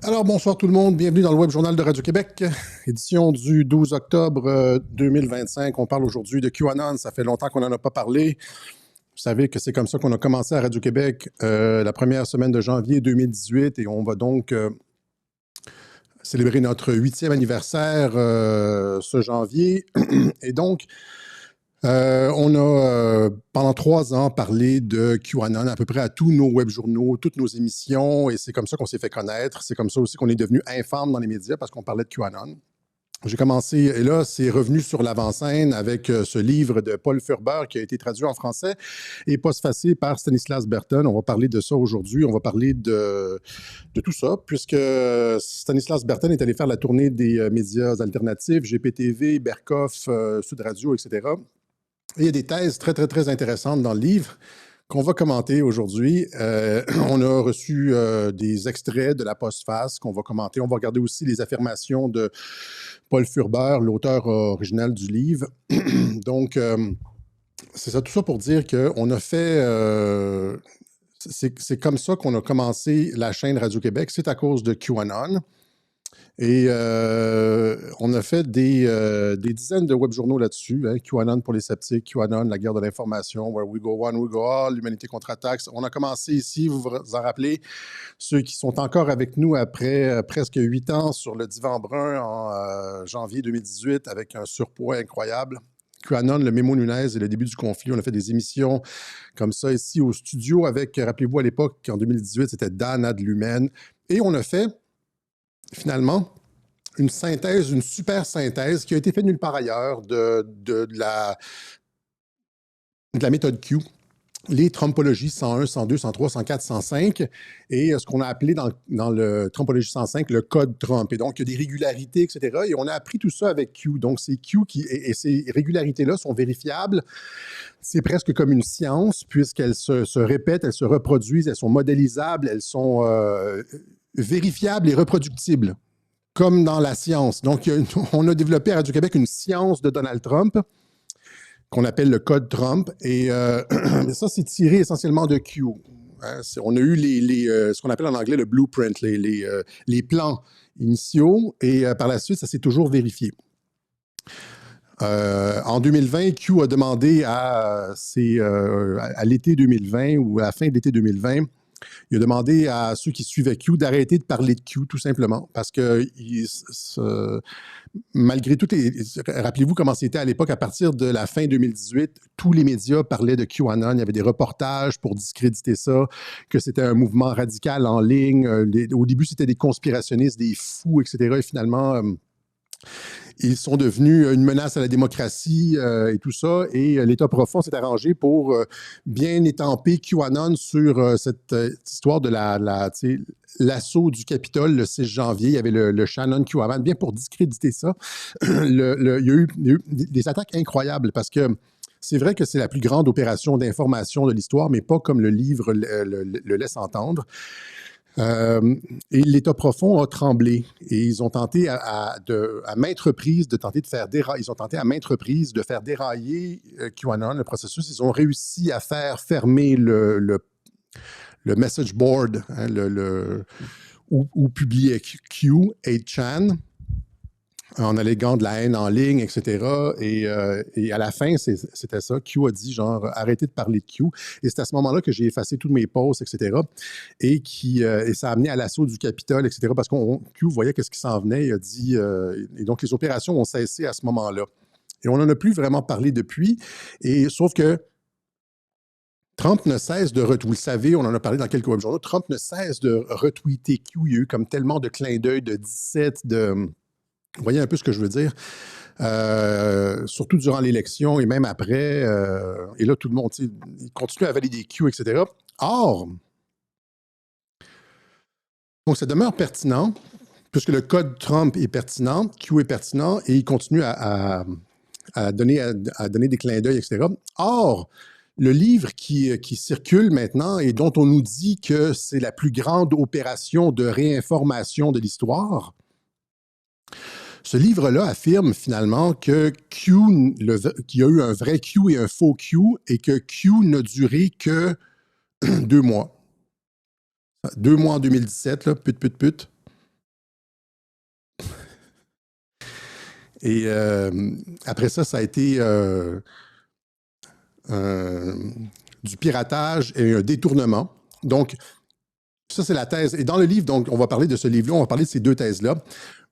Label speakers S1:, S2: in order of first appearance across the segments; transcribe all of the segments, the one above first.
S1: Alors, bonsoir tout le monde. Bienvenue dans le Web Journal de Radio-Québec, édition du 12 octobre 2025. On parle aujourd'hui de QAnon. Ça fait longtemps qu'on n'en a pas parlé. Vous savez que c'est comme ça qu'on a commencé à Radio-Québec la première semaine de janvier 2018 et on va donc célébrer notre 8e anniversaire ce janvier. Et donc, on a pendant 3 ans parlé de QAnon à peu près à tous nos web journaux, toutes nos émissions, et c'est comme ça qu'on s'est fait connaître. C'est comme ça aussi qu'on est devenu infâme dans les médias parce qu'on parlait de QAnon. J'ai commencé, et là, c'est revenu sur l'avant-scène avec ce livre de Paul Furber qui a été traduit en français et postfacé par Stanislas Berton. On va parler de ça aujourd'hui. On va parler de tout ça, puisque Stanislas Berton est allé faire la tournée des médias alternatifs, GPTV, Berkoff, Sud Radio, etc. Et il y a des thèses très, très, très intéressantes dans le livre qu'on va commenter aujourd'hui. On a reçu des extraits de la postface qu'on va commenter. On va regarder aussi les affirmations de Paul Furber, l'auteur original du livre. Donc, c'est ça, tout ça pour dire qu'on a fait... c'est comme ça qu'on a commencé la chaîne Radio-Québec. C'est à cause de QAnon. Et on a fait des dizaines de web-journaux là-dessus. Hein, QAnon pour les sceptiques, QAnon, la guerre de l'information, Where We Go One, We Go All, l'humanité contre-attaque. On a commencé ici, vous vous en rappelez, ceux qui sont encore avec nous après presque 8 ans sur le divan brun en janvier 2018 avec un surpoids incroyable. QAnon, le mémo Nunez et le début du conflit. On a fait des émissions comme ça ici au studio avec, rappelez-vous à l'époque, en 2018, c'était Dan Adlumen. Et on a fait finalement, une synthèse, une super synthèse qui a été faite nulle part ailleurs de la méthode Q, les Trumpologies 101, 102, 103, 104, 105, et ce qu'on a appelé dans le Trumpologie 105 le code Trump. Et donc, il y a des régularités, etc. Et on a appris tout ça avec Q. Donc, c'est Q et ces régularités-là sont vérifiables. C'est presque comme une science, puisqu'elles se répètent, elles se reproduisent, elles sont modélisables, elles sont vérifiables et reproductibles, comme dans la science. Donc, on a développé à Radio-Québec une science de Donald Trump qu'on appelle le code Trump. Et ça, c'est tiré essentiellement de Q. Hein, on a eu ce qu'on appelle en anglais le blueprint, les plans initiaux, et par la suite, ça s'est toujours vérifié. En 2020, Q a demandé à l'été 2020 ou à la fin de l'été 2020, il a demandé à ceux qui suivaient Q d'arrêter de parler de Q, tout simplement, parce que malgré tout, rappelez-vous comment c'était à l'époque, à partir de la fin 2018, tous les médias parlaient de QAnon, il y avait des reportages pour discréditer ça, que c'était un mouvement radical en ligne. Au début, c'était des conspirationnistes, des fous, etc. Et finalement... ils sont devenus une menace à la démocratie et tout ça. Et l'État profond s'est arrangé pour bien étamper QAnon sur cette histoire de l'assaut du Capitole le 6 janvier. Il y avait le Shannon QAnon, bien pour discréditer ça. Il y a eu des attaques incroyables parce que c'est vrai que c'est la plus grande opération d'information de l'histoire, mais pas comme le livre le laisse entendre. Et l'État profond a tremblé et ils ont tenté à maintes reprises de faire dérailler QAnon, le processus. Ils ont réussi à faire fermer le message board, hein, où publiait Q, 8chan, en alléguant de la haine en ligne, etc. Et à la fin, c'était ça. Q a dit, genre, arrêtez de parler de Q. Et c'est à ce moment-là que j'ai effacé tous mes posts, etc. Et ça a amené à l'assaut du Capitole, etc. Parce que Q voyait qu'est-ce qui s'en venait. Il a dit... et donc, les opérations ont cessé à ce moment-là. Et on n'en a plus vraiment parlé depuis. Et sauf que Trump ne cesse de retweeter. Vous le savez, on en a parlé dans quelques webjournaux. Trump ne cesse de retweeter Q. Il y a eu comme tellement de clins d'œil, de 17, Vous voyez un peu ce que je veux dire? Surtout durant l'élection et même après. Et là, tout le monde, il continue à valider Q, etc. Or, donc ça demeure pertinent, puisque le code Trump est pertinent, Q est pertinent, et il continue à donner des clins d'œil, etc. Or, le livre qui circule maintenant et dont on nous dit que c'est la plus grande opération de réinformation de l'histoire, ce livre-là affirme finalement que qu'il y a eu un vrai Q et un faux Q et que Q n'a duré que 2 mois. 2 mois en 2017, là, put. Et après ça, ça a été du piratage et un détournement. Donc, ça, c'est la thèse. Et dans le livre, donc, on va parler de ce livre-là, on va parler de ces deux thèses-là.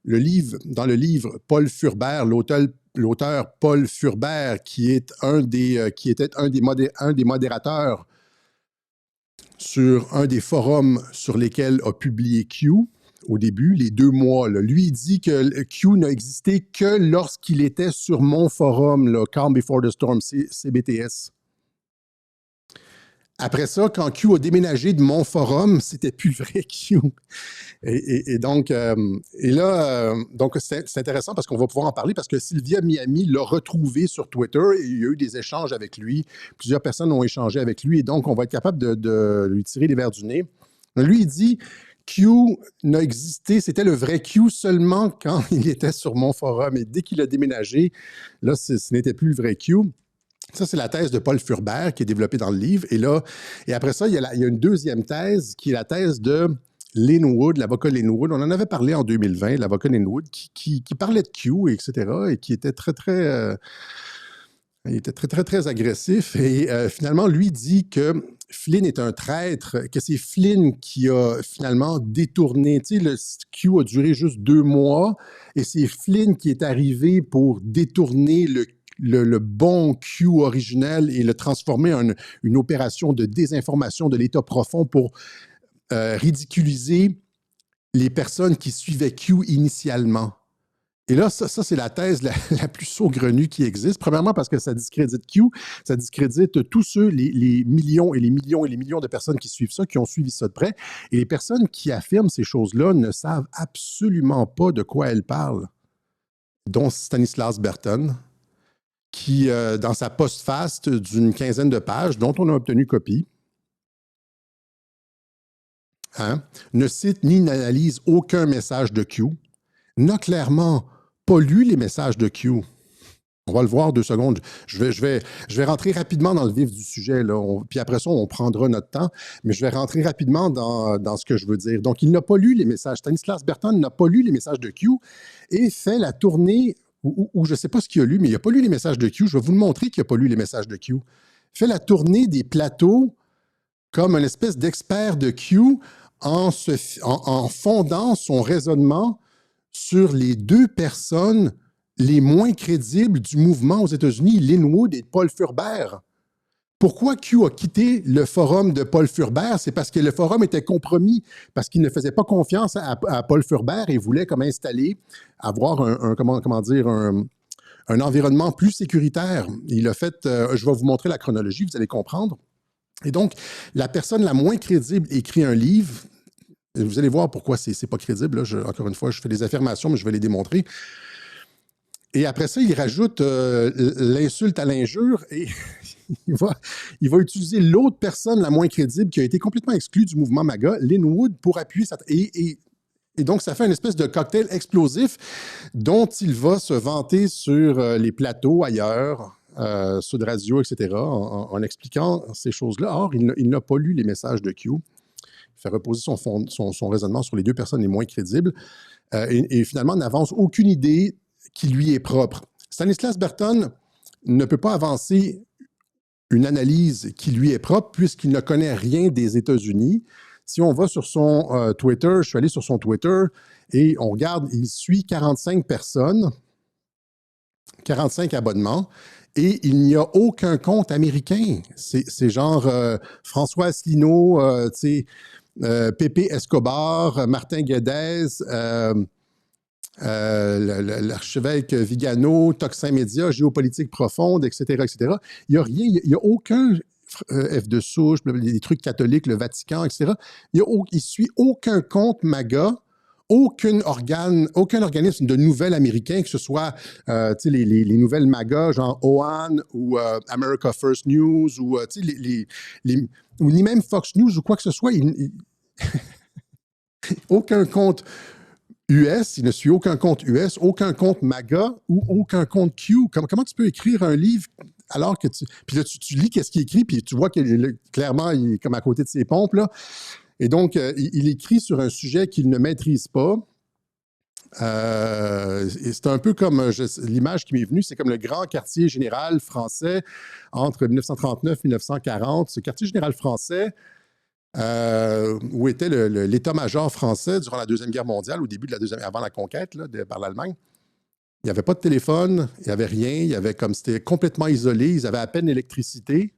S1: Dans le livre, Paul Furber, l'auteur Paul Furber, qui était un des modérateurs sur un des forums sur lesquels a publié Q au début, les 2 mois, là, lui, il dit que Q n'a existé que lorsqu'il était sur mon forum, là, Calm Before the Storm, CBTS. Après ça, quand Q a déménagé de mon forum, c'était plus le vrai Q. Et donc, donc c'est intéressant parce qu'on va pouvoir en parler parce que Sylvia Miami l'a retrouvé sur Twitter et il y a eu des échanges avec lui. Plusieurs personnes ont échangé avec lui et donc on va être capable de lui tirer les verres du nez. Lui, il dit Q n'a existé, c'était le vrai Q seulement quand il était sur mon forum et dès qu'il a déménagé, là, ce n'était plus le vrai Q. Ça, c'est la thèse de Paul Furber qui est développée dans le livre. Et après ça, il y a une deuxième thèse qui est la thèse de Lin Wood, l'avocat Lin Wood. On en avait parlé en 2020, l'avocat Lin Wood, qui parlait de Q, etc., et qui était très agressif. Et finalement, lui dit que Flynn est un traître, que c'est Flynn qui a finalement détourné. Tu sais, le Q a duré juste 2 mois, et c'est Flynn qui est arrivé pour détourner le bon Q originel et le transformer en une opération de désinformation de l'État profond pour ridiculiser les personnes qui suivaient Q initialement. Et là, ça c'est la thèse la plus saugrenue qui existe. Premièrement, parce que ça discrédite Q, ça discrédite tous ceux, les millions et les millions et les millions de personnes qui suivent ça, qui ont suivi ça de près. Et les personnes qui affirment ces choses-là ne savent absolument pas de quoi elles parlent, dont Stanislas Berton, qui, dans sa postface d'une 15aine de pages, dont on a obtenu copie, ne cite ni n'analyse aucun message de Q, n'a clairement pas lu les messages de Q. On va le voir 2 secondes. Je vais rentrer rapidement dans le vif du sujet, là. Puis après ça, on prendra notre temps, mais je vais rentrer rapidement dans ce que je veux dire. Donc, il n'a pas lu les messages. Stanislas Berton n'a pas lu les messages de Q et fait la tournée, ou je ne sais pas ce qu'il a lu, mais il n'a pas lu les messages de Q. Je vais vous le montrer qu'il n'a pas lu les messages de Q. Fait la tournée des plateaux comme une espèce d'expert de Q en fondant son raisonnement sur les 2 personnes les moins crédibles du mouvement aux États-Unis, Lin Wood et Paul Furber. Pourquoi Q a quitté le forum de Paul Furber? C'est parce que le forum était compromis, parce qu'il ne faisait pas confiance à Paul Furber et voulait comme installer, avoir un environnement plus sécuritaire. Il a fait, je vais vous montrer la chronologie, vous allez comprendre. Et donc, la personne la moins crédible écrit un livre. Vous allez voir pourquoi c'est pas crédible. Là. Encore une fois, je fais des affirmations, mais je vais les démontrer. Et après ça, il rajoute l'insulte à l'injure et il va utiliser l'autre personne la moins crédible qui a été complètement exclue du mouvement MAGA, Lin Wood, pour appuyer sa... Et donc, ça fait une espèce de cocktail explosif dont il va se vanter sur les plateaux ailleurs, Sud Radio, etc., en expliquant ces choses-là. Or, il n'a pas lu les messages de Q. Il fait reposer son raisonnement sur les 2 personnes les moins crédibles et finalement n'avance aucune idée qui lui est propre. Stanislas Berton ne peut pas avancer une analyse qui lui est propre puisqu'il ne connaît rien des États-Unis. Si on va sur son Twitter, je suis allé sur son Twitter et on regarde, il suit 45 personnes, 45 abonnements, et il n'y a aucun compte américain. C'est genre François Asselineau, Pépé Escobar, Martin Guedes, l'archevêque Vigano, Toxin Média, Géopolitique profonde, etc., etc. Il n'y a rien, il n'y a aucun F de souche, les trucs catholiques, le Vatican, etc. Il ne suit aucun compte MAGA, aucun organisme de nouvelles américains, que ce soit les nouvelles MAGA, genre OAN ou America First News, ou ni même Fox News ou quoi que ce soit. Aucun compte US, il ne suit aucun compte US, aucun compte MAGA ou aucun compte Q. Comment tu peux écrire un livre alors que puis là, tu lis qu'est-ce qu'il écrit, puis tu vois qu'il clairement, il est comme à côté de ses pompes, là. Et donc, il écrit sur un sujet qu'il ne maîtrise pas. Et c'est un peu comme l'image qui m'est venue, c'est comme le grand quartier général français entre 1939 et 1940. Ce quartier général français, où était l'état-major français durant la Deuxième Guerre mondiale, au début de la deuxième, avant la conquête par l'Allemagne. Il n'y avait pas de téléphone, il n'y avait rien, il y avait comme c'était complètement isolé, ils avaient à peine l'électricité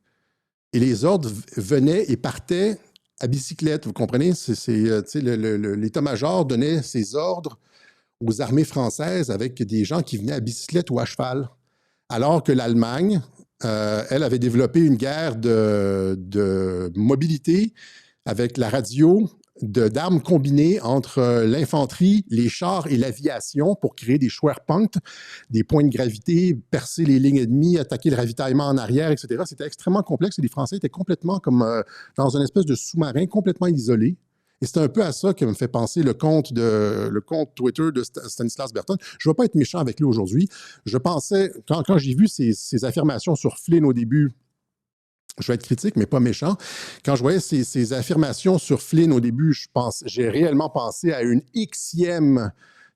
S1: et les ordres venaient et partaient à bicyclette, vous comprenez? L'état-major donnait ses ordres aux armées françaises avec des gens qui venaient à bicyclette ou à cheval. Alors que l'Allemagne, elle avait développé une guerre de mobilité avec la radio, d'armes combinées entre l'infanterie, les chars et l'aviation pour créer des Schwerpunkte, des points de gravité, percer les lignes ennemies, attaquer le ravitaillement en arrière, etc. C'était extrêmement complexe et les Français étaient complètement comme dans une espèce de sous-marin complètement isolé. Et c'est un peu à ça que me fait penser le compte Twitter de Stanislas Berton. Je ne vais pas être méchant avec lui aujourd'hui. Je pensais, quand j'ai vu ses affirmations sur Flynn au début, je vais être critique, mais pas méchant. Quand je voyais ces affirmations sur Flynn au début, j'ai réellement pensé à une Xème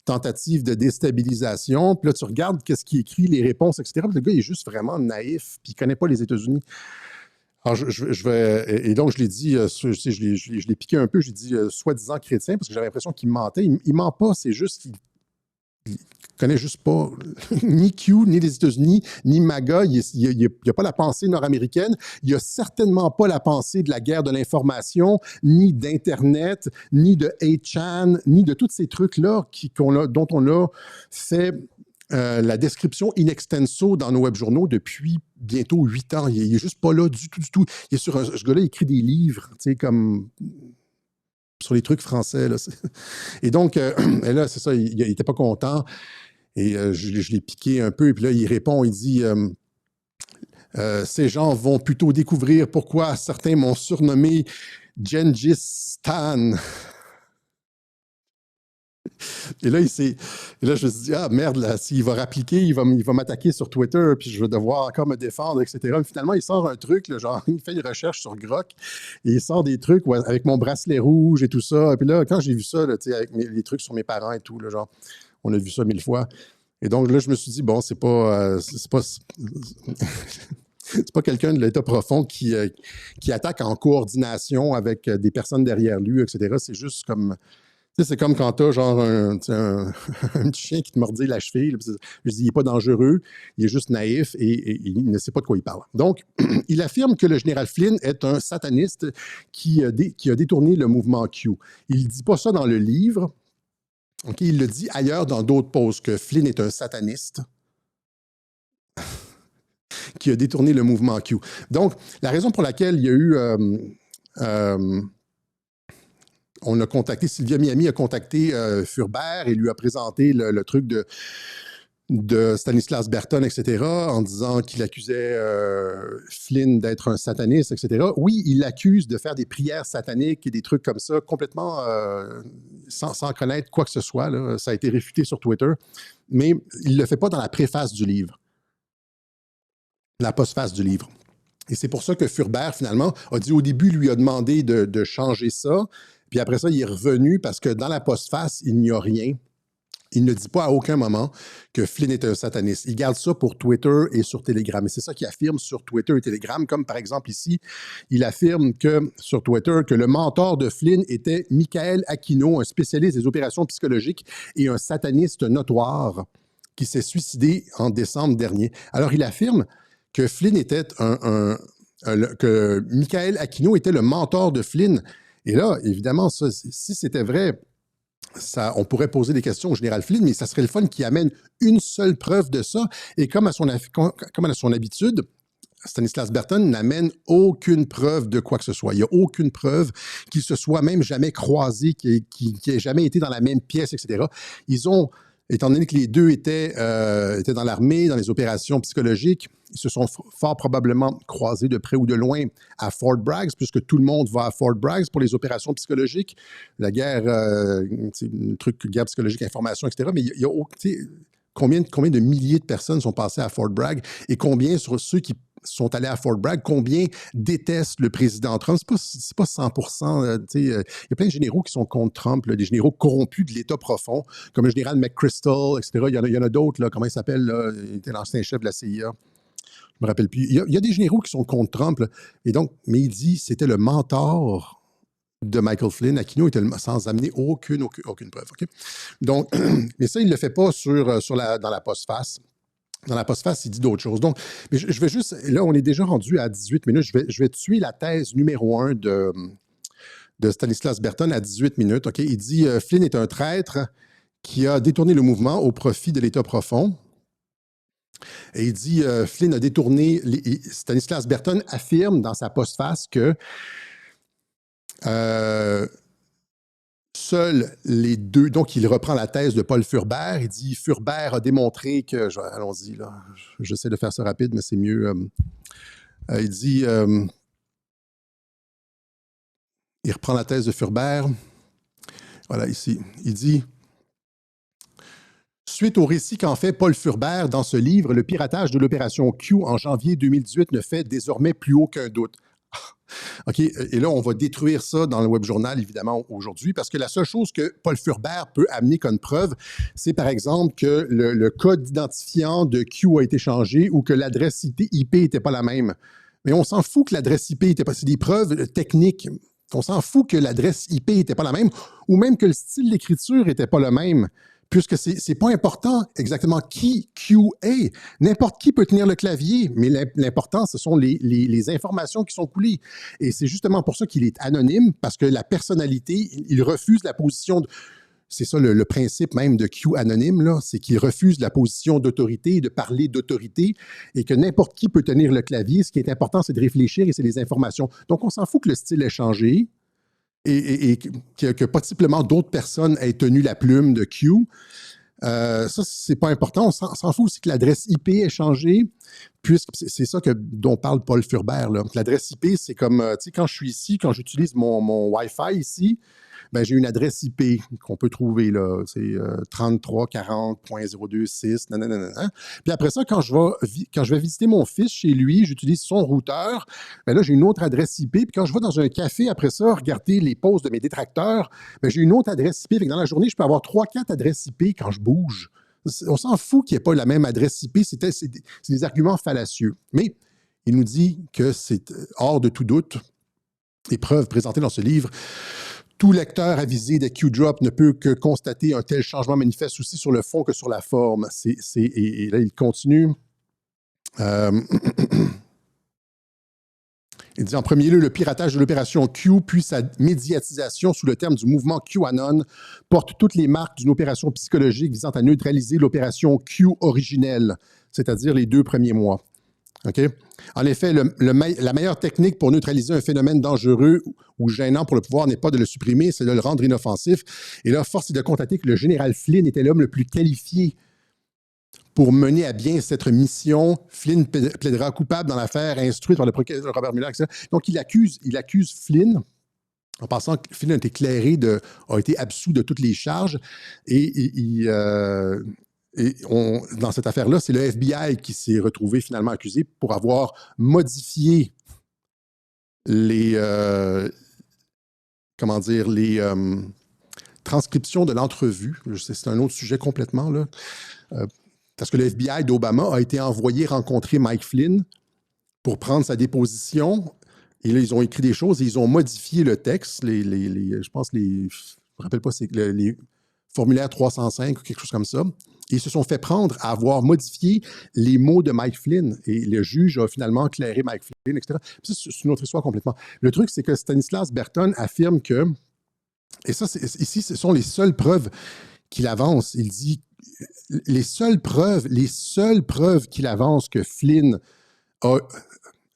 S1: tentative de déstabilisation. Puis là, tu regardes qu'est-ce qu'il écrit, les réponses, etc. Puis le gars, il est juste vraiment naïf, puis il ne connaît pas les États-Unis. Alors, et donc, je l'ai dit, je l'ai piqué un peu, j'ai dit soi-disant chrétien, parce que j'avais l'impression qu'il mentait. Il ne ment pas, c'est juste qu'il ne connaît juste pas ni Q, ni les États-Unis, ni MAGA. Il n'y a pas la pensée nord-américaine. Il n'y a certainement pas la pensée de la guerre de l'information, ni d'Internet, ni de 8chan, ni de tous ces trucs-là dont on a fait la description in extenso dans nos webjournaux depuis bientôt 8 ans. Il n'est juste pas là du tout. Il est ce gars-là, il écrit des livres, tu sais, comme sur les trucs français. Là. Et donc, et là, c'est ça, il n'était pas content. Et je l'ai piqué un peu. Et puis là, il répond, il dit ces gens vont plutôt découvrir pourquoi certains m'ont surnommé Gengis Khan. Et là, je me suis dit, ah merde, là, s'il va rappliquer, il va m'attaquer sur Twitter, puis je vais devoir encore me défendre, etc. Mais finalement, il sort un truc, là, genre, il fait une recherche sur Grok, et il sort des trucs avec mon bracelet rouge et tout ça. Et puis là, quand j'ai vu ça, là, avec les trucs sur mes parents et tout, là, genre, on a vu ça 1000 fois. Et donc là, je me suis dit, bon, c'est pas c'est pas quelqu'un de l'État profond qui attaque en coordination avec des personnes derrière lui, etc. C'est juste comme... C'est comme quand tu as genre un petit chien qui te mordit la cheville. Je dis, il n'est pas dangereux, il est juste naïf et il ne sait pas de quoi il parle. Donc, il affirme que le général Flynn est un sataniste qui a détourné le mouvement Q. Il ne dit pas ça dans le livre. Okay, il le dit ailleurs dans d'autres posts que Flynn est un sataniste qui a détourné le mouvement Q. Donc, la raison pour laquelle il y a eu... on a contacté, Sylvia Miami a contacté Furbert et lui a présenté le truc de Stanislas Berton, etc., en disant qu'il accusait Flynn d'être un sataniste, etc. Oui, il l'accuse de faire des prières sataniques et des trucs comme ça, complètement sans connaître quoi que ce soit. Là. Ça a été réfuté sur Twitter, mais il ne le fait pas dans la préface du livre, la postface du livre. Et c'est pour ça que Furbert, finalement, a dit au début, lui a demandé de changer ça. Puis après ça, il est revenu parce que dans la postface, il n'y a rien. Il ne dit pas à aucun moment que Flynn est un sataniste. Il garde ça pour Twitter et sur Telegram. Et c'est ça qu'il affirme sur Twitter et Telegram. Comme par exemple ici, il affirme que sur Twitter que le mentor de Flynn était Michael Aquino, un spécialiste des opérations psychologiques et un sataniste notoire qui s'est suicidé en décembre dernier. Alors il affirme que Flynn était que Michael Aquino était le mentor de Flynn. Et là, évidemment, ça, si c'était vrai, on pourrait poser des questions au général Flynn, mais ça serait le fun qu'il amène une seule preuve de ça. Et comme à son habitude, Stanislas Berton n'amène aucune preuve de quoi que ce soit. Il n'y a aucune preuve qu'il se soit même jamais croisé, qu'il n'ait jamais été dans la même pièce, etc. Ils ont, étant donné que les deux étaient dans l'armée, dans les opérations psychologiques, ils se sont fort probablement croisés de près ou de loin à Fort Bragg, puisque tout le monde va à Fort Bragg pour les opérations psychologiques, la guerre, guerre psychologique, information, etc. Mais il y a combien de milliers de personnes sont passées à Fort Bragg et combien sur ceux qui sont allés à Fort Bragg, combien détestent le président Trump. C'est pas 100%. Il y a plein de généraux qui sont contre Trump, là, des généraux corrompus de l'État profond, comme le général McChrystal, etc. Il y en a d'autres, là, comment il s'appelle, là, il était l'ancien chef de la CIA. Je me rappelle plus. Il y a des généraux qui sont contre Trump, là, et donc, mais il dit c'était le mentor de Michael Flynn. Aquino était sans amener aucune preuve. Okay? Donc, mais ça, il ne le fait pas dans la postface. Dans la postface, il dit d'autres choses. Donc, mais je vais juste... Là, on est déjà rendu à 18 minutes. Je vais tuer la thèse numéro 1 de Stanislas Berton à 18 minutes. Okay? Il dit Flynn est un traître qui a détourné le mouvement au profit de l'État profond. Et il dit Flynn a détourné... Stanislas Berton affirme dans sa postface que seuls les deux, donc il reprend la thèse de Paul Furbert, il dit Furbert a démontré que, allons-y là, j'essaie de faire ça rapide, mais c'est mieux. Il dit, il reprend la thèse de Furbert, voilà ici, il dit suite au récit qu'en fait Paul Furbert dans ce livre, le piratage de l'opération Q en janvier 2018 ne fait désormais plus aucun doute. OK, et là, on va détruire ça dans le web journal, évidemment, aujourd'hui, parce que la seule chose que Paul Furbert peut amener comme preuve, c'est par exemple que le code identifiant de Q a été changé ou que l'adresse IP n'était pas la même. Mais on s'en fout que l'adresse IP n'était pas... C'est des preuves techniques. On s'en fout que l'adresse IP n'était pas la même ou même que le style d'écriture n'était pas le même. Puisque c'est pas important exactement qui Q est. N'importe qui peut tenir le clavier, mais l'important, ce sont les informations qui sont coulées. Et c'est justement pour ça qu'il est anonyme, parce que la personnalité, il refuse la position de... C'est ça le principe même de Q anonyme, là, c'est qu'il refuse la position d'autorité, de parler d'autorité, et que n'importe qui peut tenir le clavier. Ce qui est important, c'est de réfléchir et c'est les informations. Donc, on s'en fout que le style ait changé. Et que possiblement d'autres personnes aient tenu la plume de Q. Ça, c'est pas important. On s'en fout aussi que l'adresse IP ait changé, puisque c'est ça dont parle Paul Furbert. L'adresse IP, c'est comme, tu sais, quand je suis ici, quand j'utilise mon Wi-Fi ici, ben, j'ai une adresse IP qu'on peut trouver, là. C'est 3340.026, nanana. Puis après ça, quand je vais visiter mon fils chez lui, j'utilise son routeur. Ben là, j'ai une autre adresse IP. Puis quand je vais dans un café, après ça, regarder les posts de mes détracteurs, ben, j'ai une autre adresse IP. Fait que dans la journée, je peux avoir 3-4 adresses IP quand je bouge. On s'en fout qu'il n'y ait pas la même adresse IP. C'est des arguments fallacieux. Mais il nous dit que c'est hors de tout doute. Les preuves présentées dans ce livre. Tout lecteur avisé de Q-Drop ne peut que constater un tel changement manifeste aussi sur le fond que sur la forme. Et là, il continue. Il dit en premier lieu, le piratage de l'opération Q, puis sa médiatisation sous le terme du mouvement QAnon, porte toutes les marques d'une opération psychologique visant à neutraliser l'opération Q originelle, c'est-à-dire les 2 premiers mois. Okay? En effet, la meilleure technique pour neutraliser un phénomène dangereux ou gênant pour le pouvoir n'est pas de le supprimer, c'est de le rendre inoffensif. Et là, force est de constater que le général Flynn était l'homme le plus qualifié pour mener à bien cette mission. Flynn plaidera coupable dans l'affaire instruite par le procureur Robert Mueller, etc. Donc, il accuse Flynn, en pensant que Flynn a été absous de toutes les charges, dans cette affaire-là, c'est le FBI qui s'est retrouvé finalement accusé pour avoir modifié les transcriptions de l'entrevue. C'est un autre sujet complètement, là. Parce que le FBI d'Obama a été envoyé rencontrer Mike Flynn pour prendre sa déposition. Et là, ils ont écrit des choses et ils ont modifié le texte. Je pense, je ne me rappelle pas, c'est les formulaires 305 ou quelque chose comme ça. Et ils se sont fait prendre à avoir modifié les mots de Mike Flynn. Et le juge a finalement clairé Mike Flynn, etc. Puis ça, c'est une autre histoire complètement. Le truc, c'est que Stanislas Berton affirme que, et ça, ici, ce sont les seules preuves qu'il avance. Il dit, les seules preuves qu'il avance que Flynn a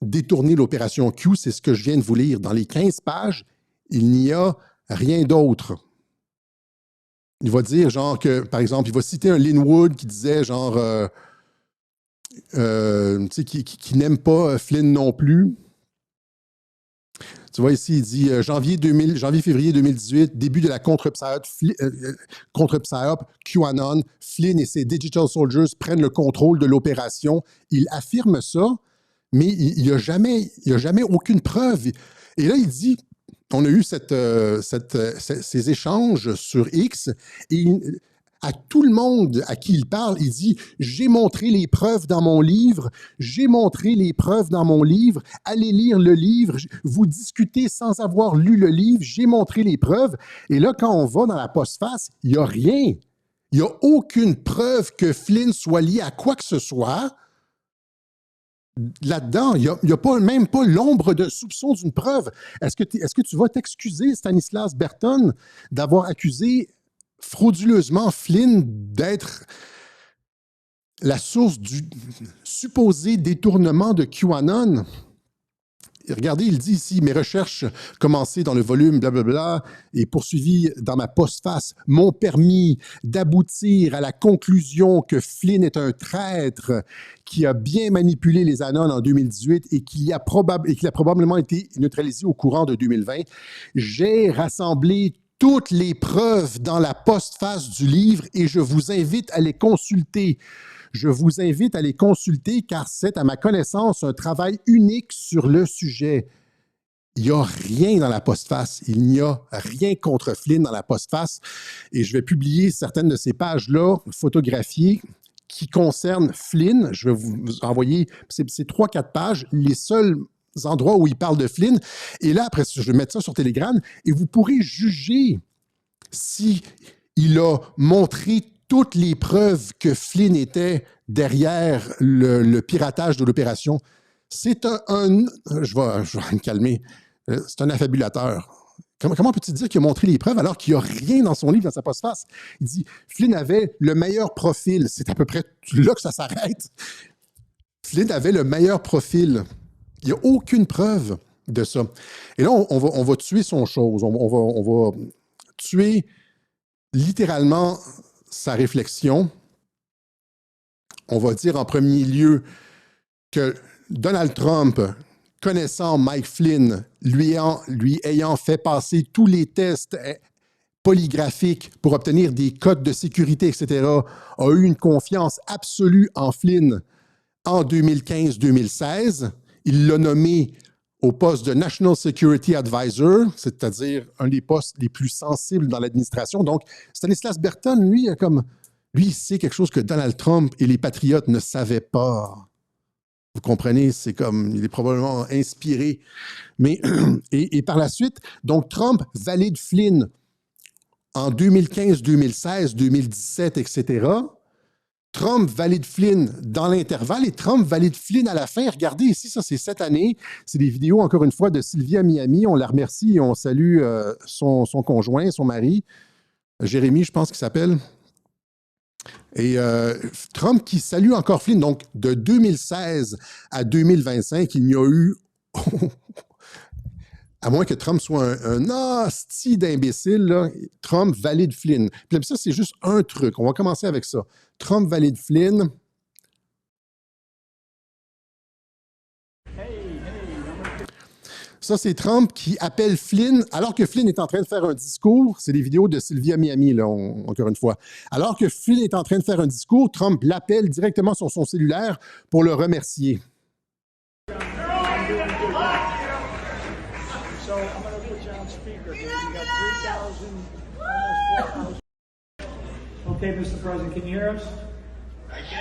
S1: détourné l'opération Q, c'est ce que je viens de vous lire. Dans les 15 pages, il n'y a rien d'autre. Il va dire, genre, que, par exemple, il va citer un Linwood qui disait, genre, tu sais, qui n'aime pas Flynn non plus. Tu vois, ici, il dit janvier-février 2018, début de la contre-psyop, QAnon, Flynn et ses Digital Soldiers prennent le contrôle de l'opération. Il affirme ça, mais il n'y a jamais aucune preuve. Et là, il dit, on a eu ces échanges sur X, et à tout le monde à qui il parle, il dit « J'ai montré les preuves dans mon livre, j'ai montré les preuves dans mon livre, allez lire le livre, vous discutez sans avoir lu le livre, j'ai montré les preuves. » Et là, quand on va dans la postface, il n'y a rien. Il n'y a aucune preuve que Flynn soit lié à quoi que ce soit. Là-dedans, il n'y a même pas l'ombre de soupçon d'une preuve. Est-ce que tu vas t'excuser, Stanislas Berton, d'avoir accusé frauduleusement Flynn d'être la source du supposé détournement de QAnon? Et regardez, il dit ici, mes recherches commencées dans le volume blablabla et poursuivies dans ma postface m'ont permis d'aboutir à la conclusion que Flynn est un traître qui a bien manipulé les Anons en 2018 et qu'il a probablement été neutralisé au courant de 2020. J'ai rassemblé toutes les preuves dans la postface du livre et je vous invite à les consulter. Je vous invite à les consulter car c'est, à ma connaissance, un travail unique sur le sujet. Il n'y a rien dans la postface. Il n'y a rien contre Flynn dans la postface. Et je vais publier certaines de ces pages-là photographiées qui concernent Flynn. Je vais vous envoyer ces 3-4 pages, les seuls endroits où il parle de Flynn. Et là, après, je vais mettre ça sur Telegram et vous pourrez juger si il a montré toutes les preuves que Flynn était derrière le piratage de l'opération. C'est je vais me calmer. C'est un affabulateur. Comment peut-il dire qu'il a montré les preuves alors qu'il n'y a rien dans son livre, dans sa postface? Il dit, Flynn avait le meilleur profil. C'est à peu près là que ça s'arrête. Flynn avait le meilleur profil. Il n'y a aucune preuve de ça. Et là, on va tuer son chose. On va tuer littéralement sa réflexion. On va dire en premier lieu que Donald Trump, connaissant Mike Flynn, lui ayant fait passer tous les tests polygraphiques pour obtenir des codes de sécurité, etc., a eu une confiance absolue en Flynn en 2015-2016. Il l'a nommé au poste de National Security Advisor, c'est-à-dire un des postes les plus sensibles dans l'administration. Donc, Stanislas Berton, lui, il sait quelque chose que Donald Trump et les patriotes ne savaient pas. Vous comprenez? C'est comme, il est probablement inspiré. Mais, et par la suite, donc Trump valide Flynn en 2015, 2016, 2017, etc. Trump valide Flynn dans l'intervalle et Trump valide Flynn à la fin. Regardez ici, ça c'est cette année. C'est des vidéos, encore une fois, de Sylvia Miami. On la remercie et on salue son conjoint, son mari, Jérémy, je pense qu'il s'appelle. Et Trump qui salue encore Flynn. Donc, de 2016 à 2025, il n'y a eu, à moins que Trump soit un hostie d'imbécile, là, Trump valide Flynn. Puis ça, c'est juste un truc. On va commencer avec ça. Trump valide Flynn. Ça, c'est Trump qui appelle Flynn, alors que Flynn est en train de faire un discours. C'est des vidéos de Sylvia Miami, là, encore une fois. Alors que Flynn est en train de faire un discours, Trump l'appelle directement sur son cellulaire pour le remercier.
S2: Okay, Mr. President, can you hear us? I can.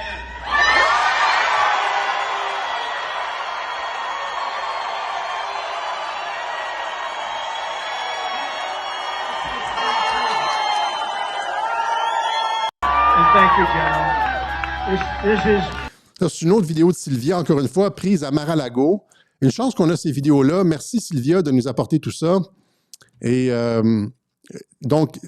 S2: Thank you, General.
S1: C'est une autre vidéo de Sylvia, encore une fois, prise à Mar-a-Lago. Une chance qu'on a ces vidéos-là. Merci, Sylvia, de nous apporter tout ça. Et donc,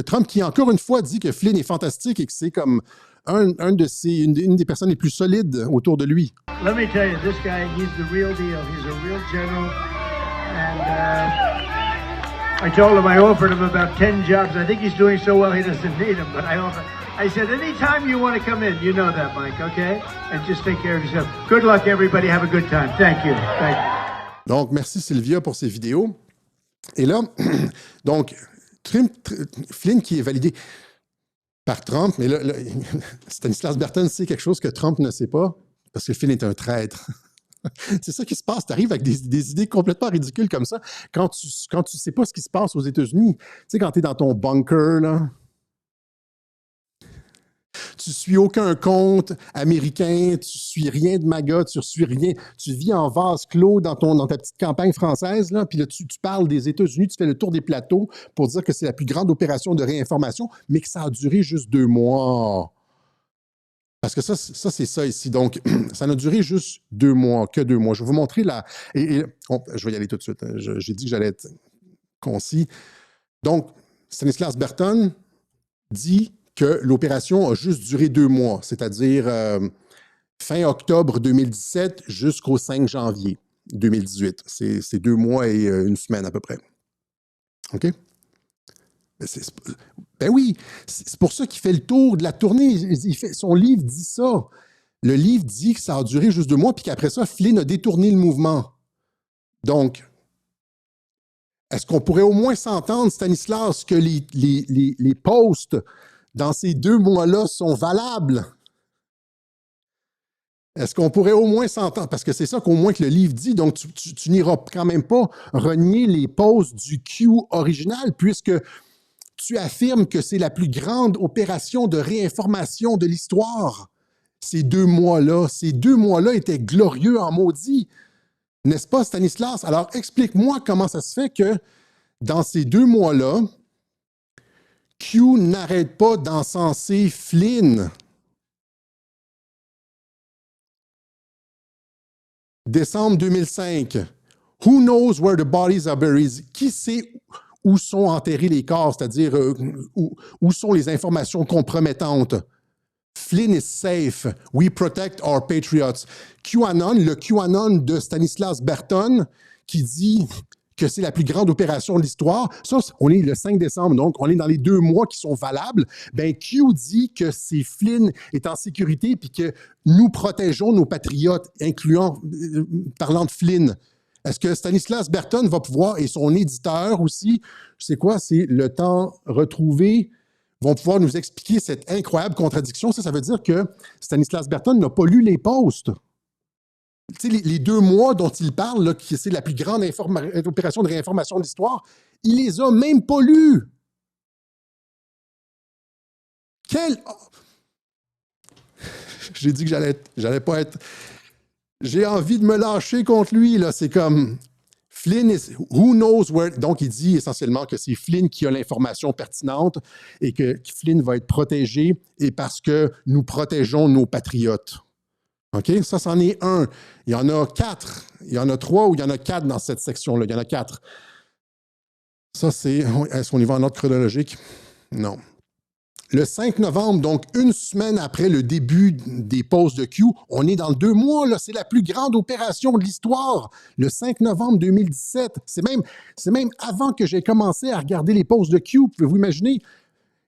S1: Trump qui, encore une fois, dit que Flynn est fantastique et que c'est comme une des personnes les plus solides autour de lui.
S2: Let me tell you, this guy, he's the real deal. He's a real general. And I told him I offered him about 10 jobs. I think he's doing so well he doesn't need them. But I said, anytime you want to come in, you know that, Mike, okay? And just take care of yourself. Good luck, everybody. Have a good time. Thank you. Thank you.
S1: Donc, merci Sylvia pour ces vidéos. Et là, donc, Flynn qui est validé par Trump, mais là Stanislas Berton sait quelque chose que Trump ne sait pas. parce que Flynn est un traître. C'est ça qui se passe. Tu arrives avec des idées complètement ridicules comme ça quand tu sais pas ce qui se passe aux États-Unis. Tu sais, quand tu es dans ton bunker, là, tu suis aucun compte américain, tu suis rien de MAGA, tu suis rien. Tu vis en vase clos dans ta petite campagne française, là, puis là, tu parles des États-Unis, tu fais le tour des plateaux pour dire que c'est la plus grande opération de réinformation, mais que ça a duré juste 2 mois. Parce que ça c'est ça ici. Donc, ça n'a duré juste 2 mois, que 2 mois. Je vais vous montrer là. Je vais y aller tout de suite. J'ai dit que j'allais être concis. Donc, Stanislas Berton dit que l'opération a juste duré 2 mois, c'est-à-dire fin octobre 2017 jusqu'au 5 janvier 2018. C'est 2 mois et 1 semaine à peu près. OK? Ben oui, c'est pour ça qu'il fait le tour de la tournée. Son livre dit ça. Le livre dit que ça a duré juste 2 mois, puis qu'après ça, Flynn a détourné le mouvement. Donc, est-ce qu'on pourrait au moins s'entendre, Stanislas, que les posts dans ces 2 mois-là sont valables? Est-ce qu'on pourrait au moins s'entendre? Parce que c'est ça qu'au moins que le livre dit, donc tu n'iras quand même pas renier les posts du Q original, puisque tu affirmes que c'est la plus grande opération de réinformation de l'histoire. Ces 2 mois-là étaient glorieux en maudit. N'est-ce pas, Stanislas? Alors, explique-moi comment ça se fait que dans ces 2 mois-là, Q n'arrête pas d'encenser Flynn. Décembre 2005. Who knows where the bodies are buried? Qui sait où sont enterrés les corps, c'est-à-dire où sont les informations compromettantes? Flynn is safe. We protect our patriots. QAnon, le QAnon de Stanislas Berton, qui dit que c'est la plus grande opération de l'histoire. Ça, on est le 5 décembre, donc on est dans les 2 mois qui sont valables. Ben, Q dit que c'est Flynn est en sécurité puis que nous protégeons nos patriotes, incluant, parlant de Flynn. Est-ce que Stanislas Berton va pouvoir, et son éditeur aussi, c'est quoi? C'est Le Temps retrouvé, vont pouvoir nous expliquer cette incroyable contradiction. Ça veut dire que Stanislas Berton n'a pas lu les posts. Tu sais, les 2 mois dont il parle, là, qui c'est la plus grande opération de réinformation de l'histoire, il les a même pas lus. J'ai dit que j'allais pas être... J'ai envie de me lâcher contre lui, là. C'est comme... Flynn is... Who knows where... Donc, il dit essentiellement que c'est Flynn qui a l'information pertinente et que Flynn va être protégé et parce que nous protégeons nos patriotes. OK? Ça, c'en est un. Il y en a 4. Il y en a 3 ou il y en a 4 dans cette section-là. Il y en a 4. Ça, c'est... Est-ce qu'on y va en ordre chronologique? Non. Le 5 novembre, donc 1 semaine après le début des posts de Q, on est dans le 2 mois, là, c'est la plus grande opération de l'histoire. Le 5 novembre 2017, c'est même avant que j'ai commencé à regarder les posts de Q, pouvez-vous imaginer?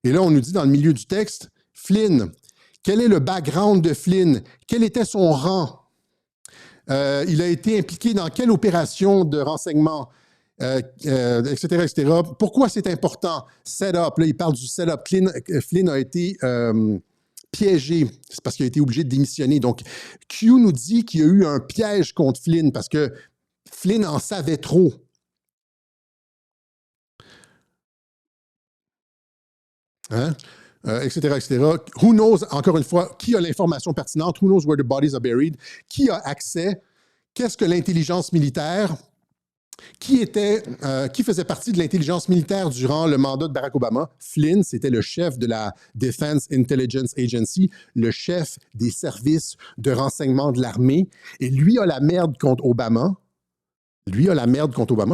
S1: Et là, on nous dit dans le milieu du texte, Flynn, quel est le background de Flynn? Quel était son rang? Il a été impliqué dans quelle opération de renseignement? Etc., etc. Pourquoi c'est important? Setup, là, il parle du setup. Flynn a été piégé. C'est parce qu'il a été obligé de démissionner. Donc, Q nous dit qu'il y a eu un piège contre Flynn parce que Flynn en savait trop. Hein? Etc., etc. Who knows, encore une fois, qui a l'information pertinente? Who knows where the bodies are buried? Qui a accès? Qu'est-ce que l'intelligence militaire? Qui faisait partie de l'intelligence militaire durant le mandat de Barack Obama? Flynn, c'était le chef de la Defense Intelligence Agency, le chef des services de renseignement de l'armée. Et lui a la merde contre Obama.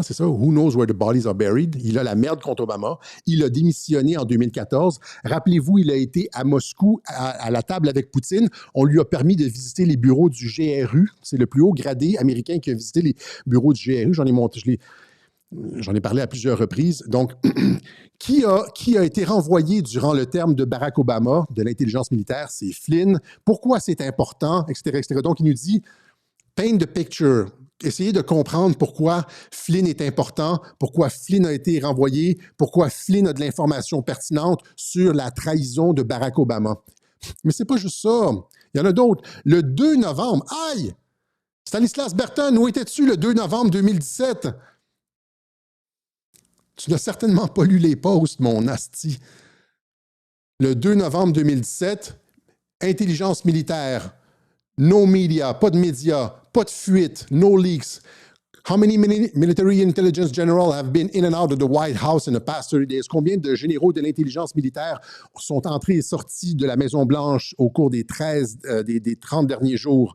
S1: C'est ça. Who knows where the bodies are buried? Il a la merde contre Obama. Il a démissionné en 2014. Rappelez-vous, il a été à Moscou à la table avec Poutine. On lui a permis de visiter les bureaux du GRU. C'est le plus haut gradé américain qui a visité les bureaux du GRU. J'en ai parlé à plusieurs reprises. Donc, qui a été renvoyé durant le terme de Barack Obama de l'intelligence militaire? C'est Flynn. Pourquoi c'est important, etc., etc. Donc, il nous dit, paint the picture. Essayez de comprendre pourquoi Flynn est important, pourquoi Flynn a été renvoyé, pourquoi Flynn a de l'information pertinente sur la trahison de Barack Obama. Mais c'est pas juste ça. Il y en a d'autres. Le 2 novembre, aïe! Stanislas Berton, où étais-tu le 2 novembre 2017? Tu n'as certainement pas lu les posts, mon asti. Le 2 novembre 2017, intelligence militaire, no media, pas de médias, pas de fuite, no leaks. How many military intelligence generals have been in and out of the White House in the past 30 days? Combien de généraux de l'intelligence militaire sont entrés et sortis de la Maison-Blanche au cours des 30 derniers jours?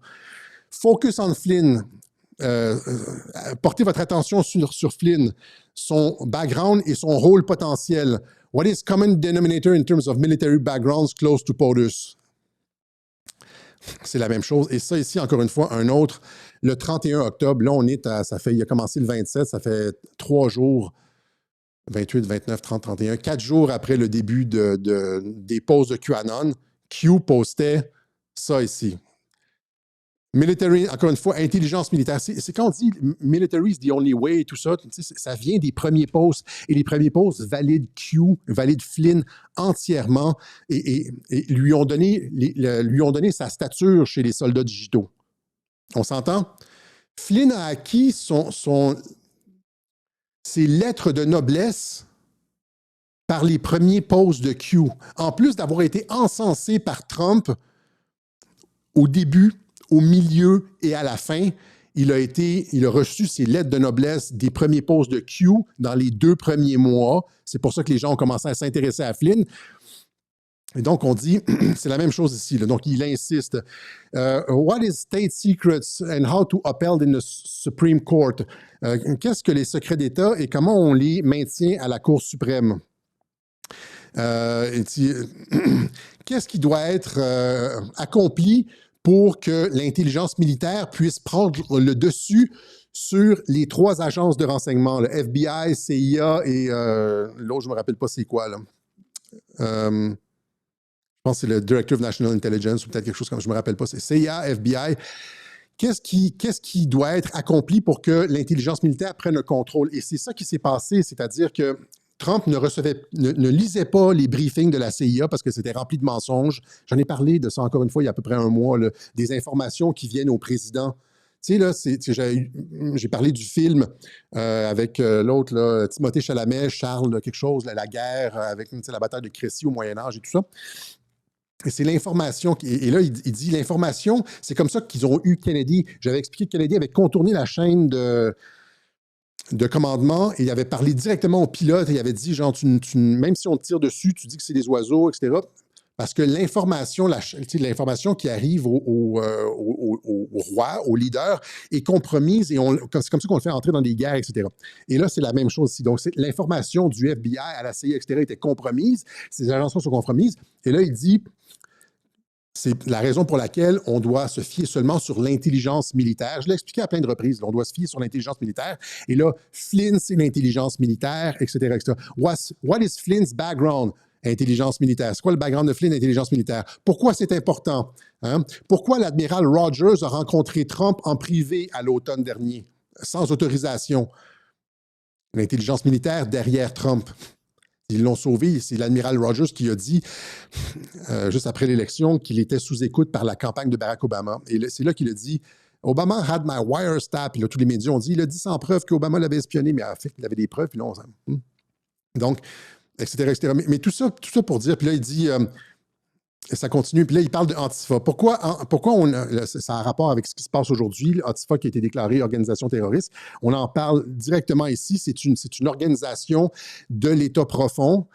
S1: Focus on Flynn. Portez votre attention sur Flynn, son background et son rôle potentiel. What is common denominator in terms of military backgrounds close to POTUS? C'est la même chose. Et ça ici, encore une fois, un autre. Le 31 octobre, là, on est à, il a commencé le 27, ça fait 3 jours, 28, 29, 30, 31, 4 jours après le début des posts de QAnon, Q postait ça ici. Military, encore une fois, intelligence militaire. C'est quand on dit military is the only way, tout ça, ça vient des premiers posts. Et les premiers posts valident Q, valident Flynn entièrement et lui ont donné sa stature chez les soldats digitaux. On s'entend? Flynn a acquis ses lettres de noblesse par les premiers posts de Q. En plus d'avoir été encensé par Trump au début, au milieu et à la fin, il a reçu ses lettres de noblesse des premiers posts de Q dans les 2 premiers mois. C'est pour ça que les gens ont commencé à s'intéresser à Flynn. Et donc, on dit, c'est la même chose ici. Là. Donc, il insiste. What is state secrets and how to upheld in the Supreme Court? Qu'est-ce que les secrets d'État et comment on les maintient à la Cour suprême? Qu'est-ce qui doit être accompli pour que l'intelligence militaire puisse prendre le dessus sur les 3 agences de renseignement, le FBI, CIA et l'autre, je ne me rappelle pas c'est quoi. Là. Je pense que c'est le Director of National Intelligence ou peut-être quelque chose comme je ne me rappelle pas. C'est CIA, FBI. Qu'est-ce qui doit être accompli pour que l'intelligence militaire prenne le contrôle? Et c'est ça qui s'est passé, c'est-à-dire que Trump ne lisait pas les briefings de la CIA parce que c'était rempli de mensonges. J'en ai parlé de ça encore une fois il y a à peu près un mois, là, des informations qui viennent au président. Tu sais, là, j'ai parlé du film avec l'autre, là, Timothée Chalamet, Charles, quelque chose, la guerre avec la bataille de Crécy au Moyen-Âge et tout ça. Et c'est l'information. Et là, il dit l'information, c'est comme ça qu'ils ont eu Kennedy. J'avais expliqué que Kennedy avait contourné la chaîne de commandement et il avait parlé directement au pilote et il avait dit, genre, même si on te tire dessus, tu dis que c'est des oiseaux, etc. Parce que l'information qui arrive au roi, au leader, est compromise et c'est comme ça qu'on le fait entrer dans des guerres, etc. Et là, c'est la même chose ici. Donc, l'information du FBI à la CIA, etc., était compromise. Ces agences sont compromises. Et là, il dit... C'est la raison pour laquelle on doit se fier seulement sur l'intelligence militaire. Je l'ai expliqué à plein de reprises. On doit se fier sur l'intelligence militaire. Et là, Flynn, c'est l'intelligence militaire, etc., etc. What is Flynn's background? Intelligence militaire. C'est quoi le background de Flynn, intelligence militaire? Pourquoi c'est important? Hein? Pourquoi l'admiral Rogers a rencontré Trump en privé à l'automne dernier, sans autorisation? L'intelligence militaire derrière Trump. Ils l'ont sauvé. C'est l'admiral Rogers qui a dit, juste après l'élection, qu'il était sous écoute par la campagne de Barack Obama. Et c'est là qu'il a dit, Obama had my wiretap. Puis là, tous les médias ont dit, il a dit sans preuve qu'Obama l'avait espionné, mais en fait, il avait des preuves. Puis là, donc, etc., etc. Mais tout ça pour dire, puis là, il dit, ça continue, puis là, il parle de Antifa. Pourquoi ça a un rapport avec ce qui se passe aujourd'hui, Antifa qui a été déclarée organisation terroriste. On en parle directement ici. C'est une organisation de l'État profond.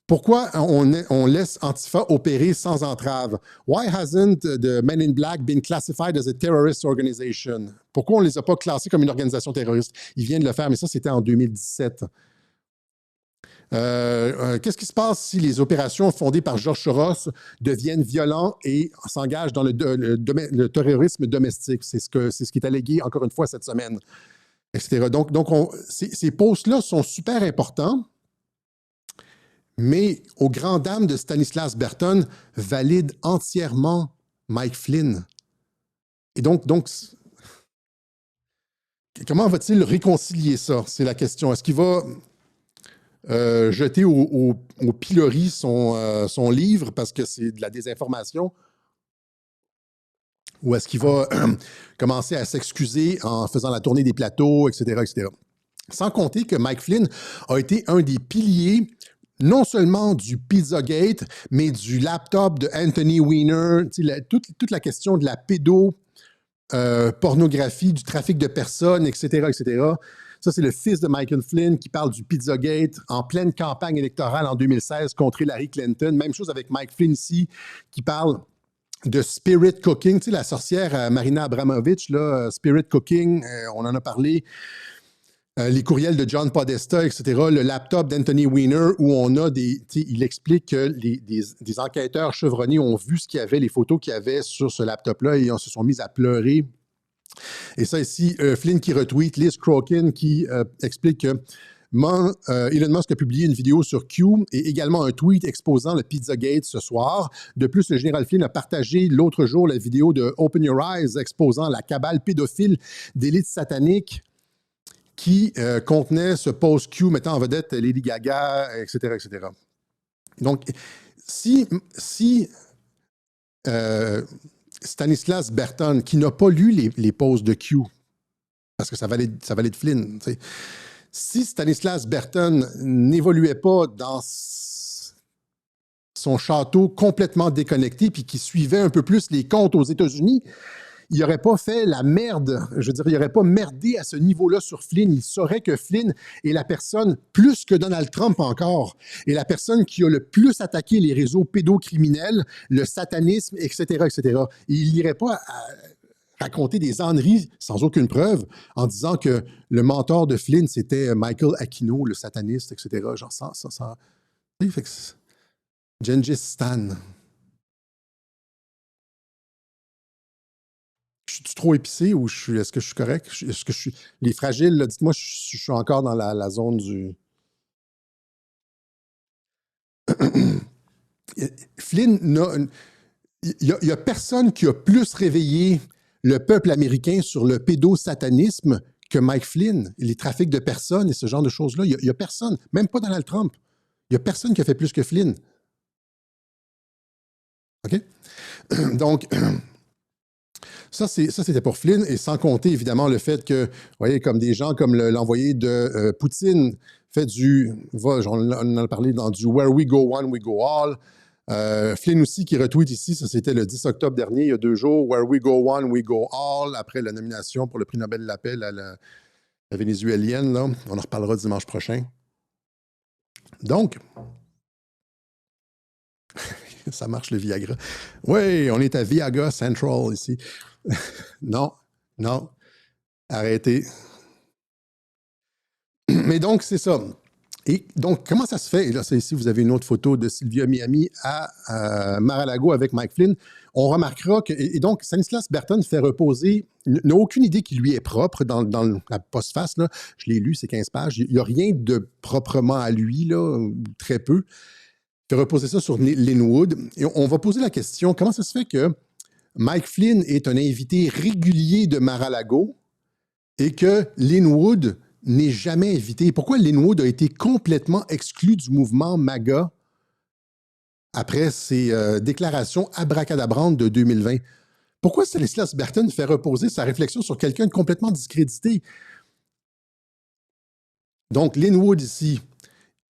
S1: Pourquoi on laisse Antifa opérer sans entrave? Why hasn't the Men in Black been classified as a terrorist organization? Pourquoi on ne les a pas classés comme une organisation terroriste? Ils viennent de le faire, mais ça, c'était en 2017. Qu'est-ce qui se passe si les opérations fondées par George Soros deviennent violentes et s'engagent dans le terrorisme domestique? C'est ce qui est allégué encore une fois cette semaine, etc. Donc ces posts-là sont super importants, mais aux grandes dames de Stanislas Berton, valide entièrement Mike Flynn. Et donc comment va-t-il réconcilier ça? C'est la question. Est-ce qu'il va jeter au pilori son livre parce que c'est de la désinformation? Ou est-ce qu'il va commencer à s'excuser en faisant la tournée des plateaux, etc., etc. Sans compter que Mike Flynn a été un des piliers non seulement du Pizzagate, mais du laptop de Anthony Weiner, toute la question de la pornographie, du trafic de personnes, etc., etc. Ça, c'est le fils de Michael Flynn qui parle du Pizzagate en pleine campagne électorale en 2016 contre Hillary Clinton. Même chose avec Mike Flynn ici, qui parle de Spirit Cooking. Tu sais, la sorcière Marina Abramovic, là, Spirit Cooking, on en a parlé. Les courriels de John Podesta, etc., le laptop d'Anthony Weiner, où on a il explique que des enquêteurs chevronnés ont vu ce qu'il y avait, les photos qu'il y avait sur ce laptop-là, et ils se sont mis à pleurer. Et ça ici, Flynn qui retweet, Liz Crokin qui explique que Elon Musk a publié une vidéo sur Q et également un tweet exposant le Pizzagate ce soir. De plus, le général Flynn a partagé l'autre jour la vidéo de Open Your Eyes exposant la cabale pédophile d'élite satanique qui contenait ce post Q mettant en vedette Lady Gaga, etc., etc. Donc, si Stanislas Berton, qui n'a pas lu les posts de Q, parce que ça valait de Flynn, t'sais, si Stanislas Berton n'évoluait pas dans son château complètement déconnecté puis qui suivait un peu plus les comptes aux États-Unis, il n'aurait pas fait la merde. Je veux dire, il n'aurait pas merdé à ce niveau-là sur Flynn. Il saurait que Flynn est la personne, plus que Donald Trump encore, est la personne qui a le plus attaqué les réseaux pédocriminels, le satanisme, etc., etc. Et il n'irait pas raconter des âneries sans aucune preuve en disant que le mentor de Flynn, c'était Michael Aquino, le sataniste, etc. Genre ça. Fait que Gengis Stan. Je suis trop épicé ou est-ce que je suis correct? Est-ce que je suis. Les fragiles, là, dites-moi, je suis encore dans la zone du. Flynn, il n'y a personne qui a plus réveillé le peuple américain sur le pédosatanisme que Mike Flynn, les trafics de personnes et ce genre de choses-là. Il n'y a personne, même pas Donald Trump. Il n'y a personne qui a fait plus que Flynn. OK? Donc, ça, c'était pour Flynn, et sans compter, évidemment, le fait que, vous voyez, comme des gens comme l'envoyé de Poutine fait on en a parlé dans du « Where we go one, we go all ». Flynn aussi qui retweet ici, ça c'était le 10 octobre dernier, il y a 2 jours, « Where we go one, we go all », après la nomination pour le prix Nobel de la paix à la vénézuélienne, là. On en reparlera dimanche prochain. Donc, ça marche le Viagra. Oui, on est à Viagra Central ici. Non, arrêtez. Mais donc, c'est ça. Et donc, comment ça se fait? Et là, c'est ici, vous avez une autre photo de Sylvia Miami à Mar-a-Lago avec Mike Flynn. On remarquera que, et donc, Stanislas Berton fait reposer, n'a aucune idée qui lui est propre dans la postface, là. Je l'ai lu, c'est 15 pages. Il n'y a rien de proprement à lui, là, très peu. Il fait reposer ça sur Linwood. Et on va poser la question, comment ça se fait que Mike Flynn est un invité régulier de Mar-a-Lago et que Linwood n'est jamais invité? Pourquoi Linwood a été complètement exclu du mouvement MAGA après ses déclarations abracadabrantes de 2020? Pourquoi Stanislas Berton fait reposer sa réflexion sur quelqu'un de complètement discrédité? Donc, Linwood ici,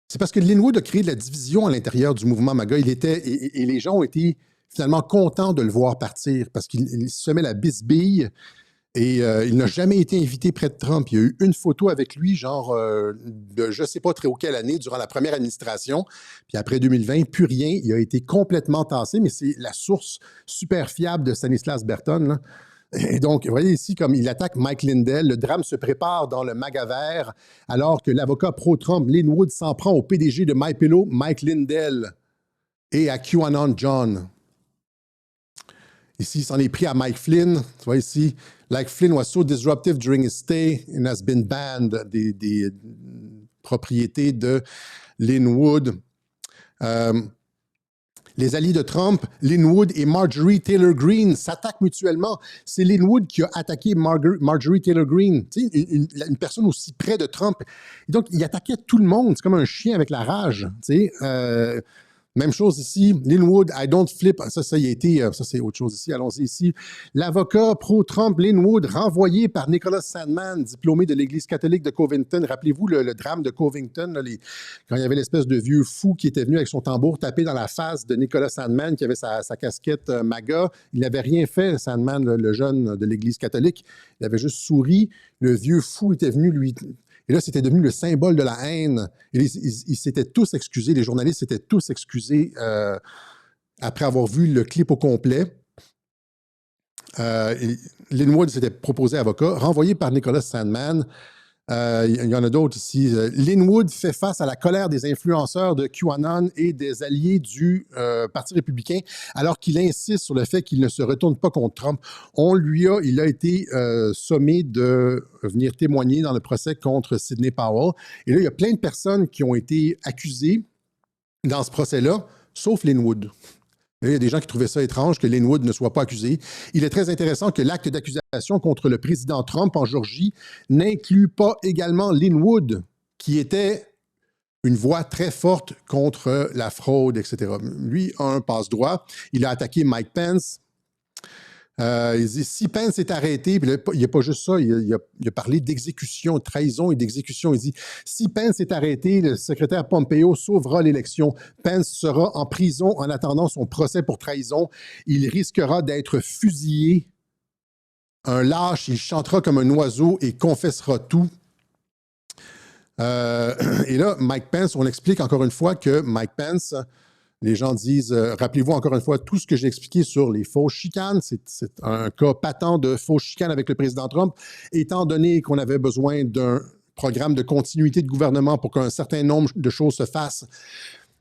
S1: c'est parce que Linwood a créé de la division à l'intérieur du mouvement MAGA. Et les gens ont été finalement contents de le voir partir parce qu'il se met la bisbille. Et il n'a jamais été invité près de Trump. Il y a eu une photo avec lui, genre de je ne sais pas très haut quelle année, durant la première administration. Puis après 2020, plus rien. Il a été complètement tassé, mais c'est la source super fiable de Stanislas Berton, là. Et donc, vous voyez ici, comme il attaque Mike Lindell, le drame se prépare dans le MAGA vert, alors que l'avocat pro-Trump, Linwood, s'en prend au PDG de MyPillow, Mike Lindell, et à QAnon John. Ici, il s'en est pris à Mike Flynn. Tu vois ici, like Flynn was so disruptive during his stay and has been banned des propriétés de Linwood. Les alliés de Trump, Linwood et Marjorie Taylor Greene, s'attaquent mutuellement. C'est Linwood qui a attaqué Marjorie Taylor Greene, une personne aussi près de Trump. Et donc, il attaquait tout le monde. C'est comme un chien avec la rage. Même chose ici, Linwood, I don't flip. Ça y a été, ça c'est autre chose ici. Allons-y ici. L'avocat pro-Trump, Linwood, renvoyé par Nicholas Sandmann, diplômé de l'Église catholique de Covington. Rappelez-vous le drame de Covington, là, quand il y avait l'espèce de vieux fou qui était venu avec son tambour taper dans la face de Nicholas Sandmann, qui avait sa casquette MAGA. Il n'avait rien fait, Sandmann, le jeune de l'Église catholique. Il avait juste souri. Le vieux fou était venu lui... Et là, c'était devenu le symbole de la haine. Et ils s'étaient tous excusés, les journalistes s'étaient tous excusés après avoir vu le clip au complet. Linwood s'était proposé avocat, renvoyé par Nicholas Sandmann. Il y en a d'autres ici. Linwood fait face à la colère des influenceurs de QAnon et des alliés du Parti républicain, alors qu'il insiste sur le fait qu'il ne se retourne pas contre Trump. Il a été sommé de venir témoigner dans le procès contre Sidney Powell. Et là, il y a plein de personnes qui ont été accusées dans ce procès-là, sauf Linwood. Il y a des gens qui trouvaient ça étrange que Linwood ne soit pas accusé. Il est très intéressant que l'acte d'accusation contre le président Trump en Géorgie n'inclut pas également Linwood, qui était une voix très forte contre la fraude, etc. Lui a un passe-droit. Il a attaqué Mike Pence. Il dit, si Pence est arrêté, puis il n'y a pas juste ça, il a parlé d'exécution, de trahison et d'exécution. Il dit, si Pence est arrêté, le secrétaire Pompeo sauvera l'élection. Pence sera en prison en attendant son procès pour trahison. Il risquera d'être fusillé. Un lâche, il chantera comme un oiseau et confessera tout. Et là, Mike Pence, on explique encore une fois que Mike Pence... Les gens disent, rappelez-vous encore une fois, tout ce que j'ai expliqué sur les fausses chicanes, c'est un cas patent de fausses chicanes avec le président Trump, étant donné qu'on avait besoin d'un programme de continuité de gouvernement pour qu'un certain nombre de choses se fassent,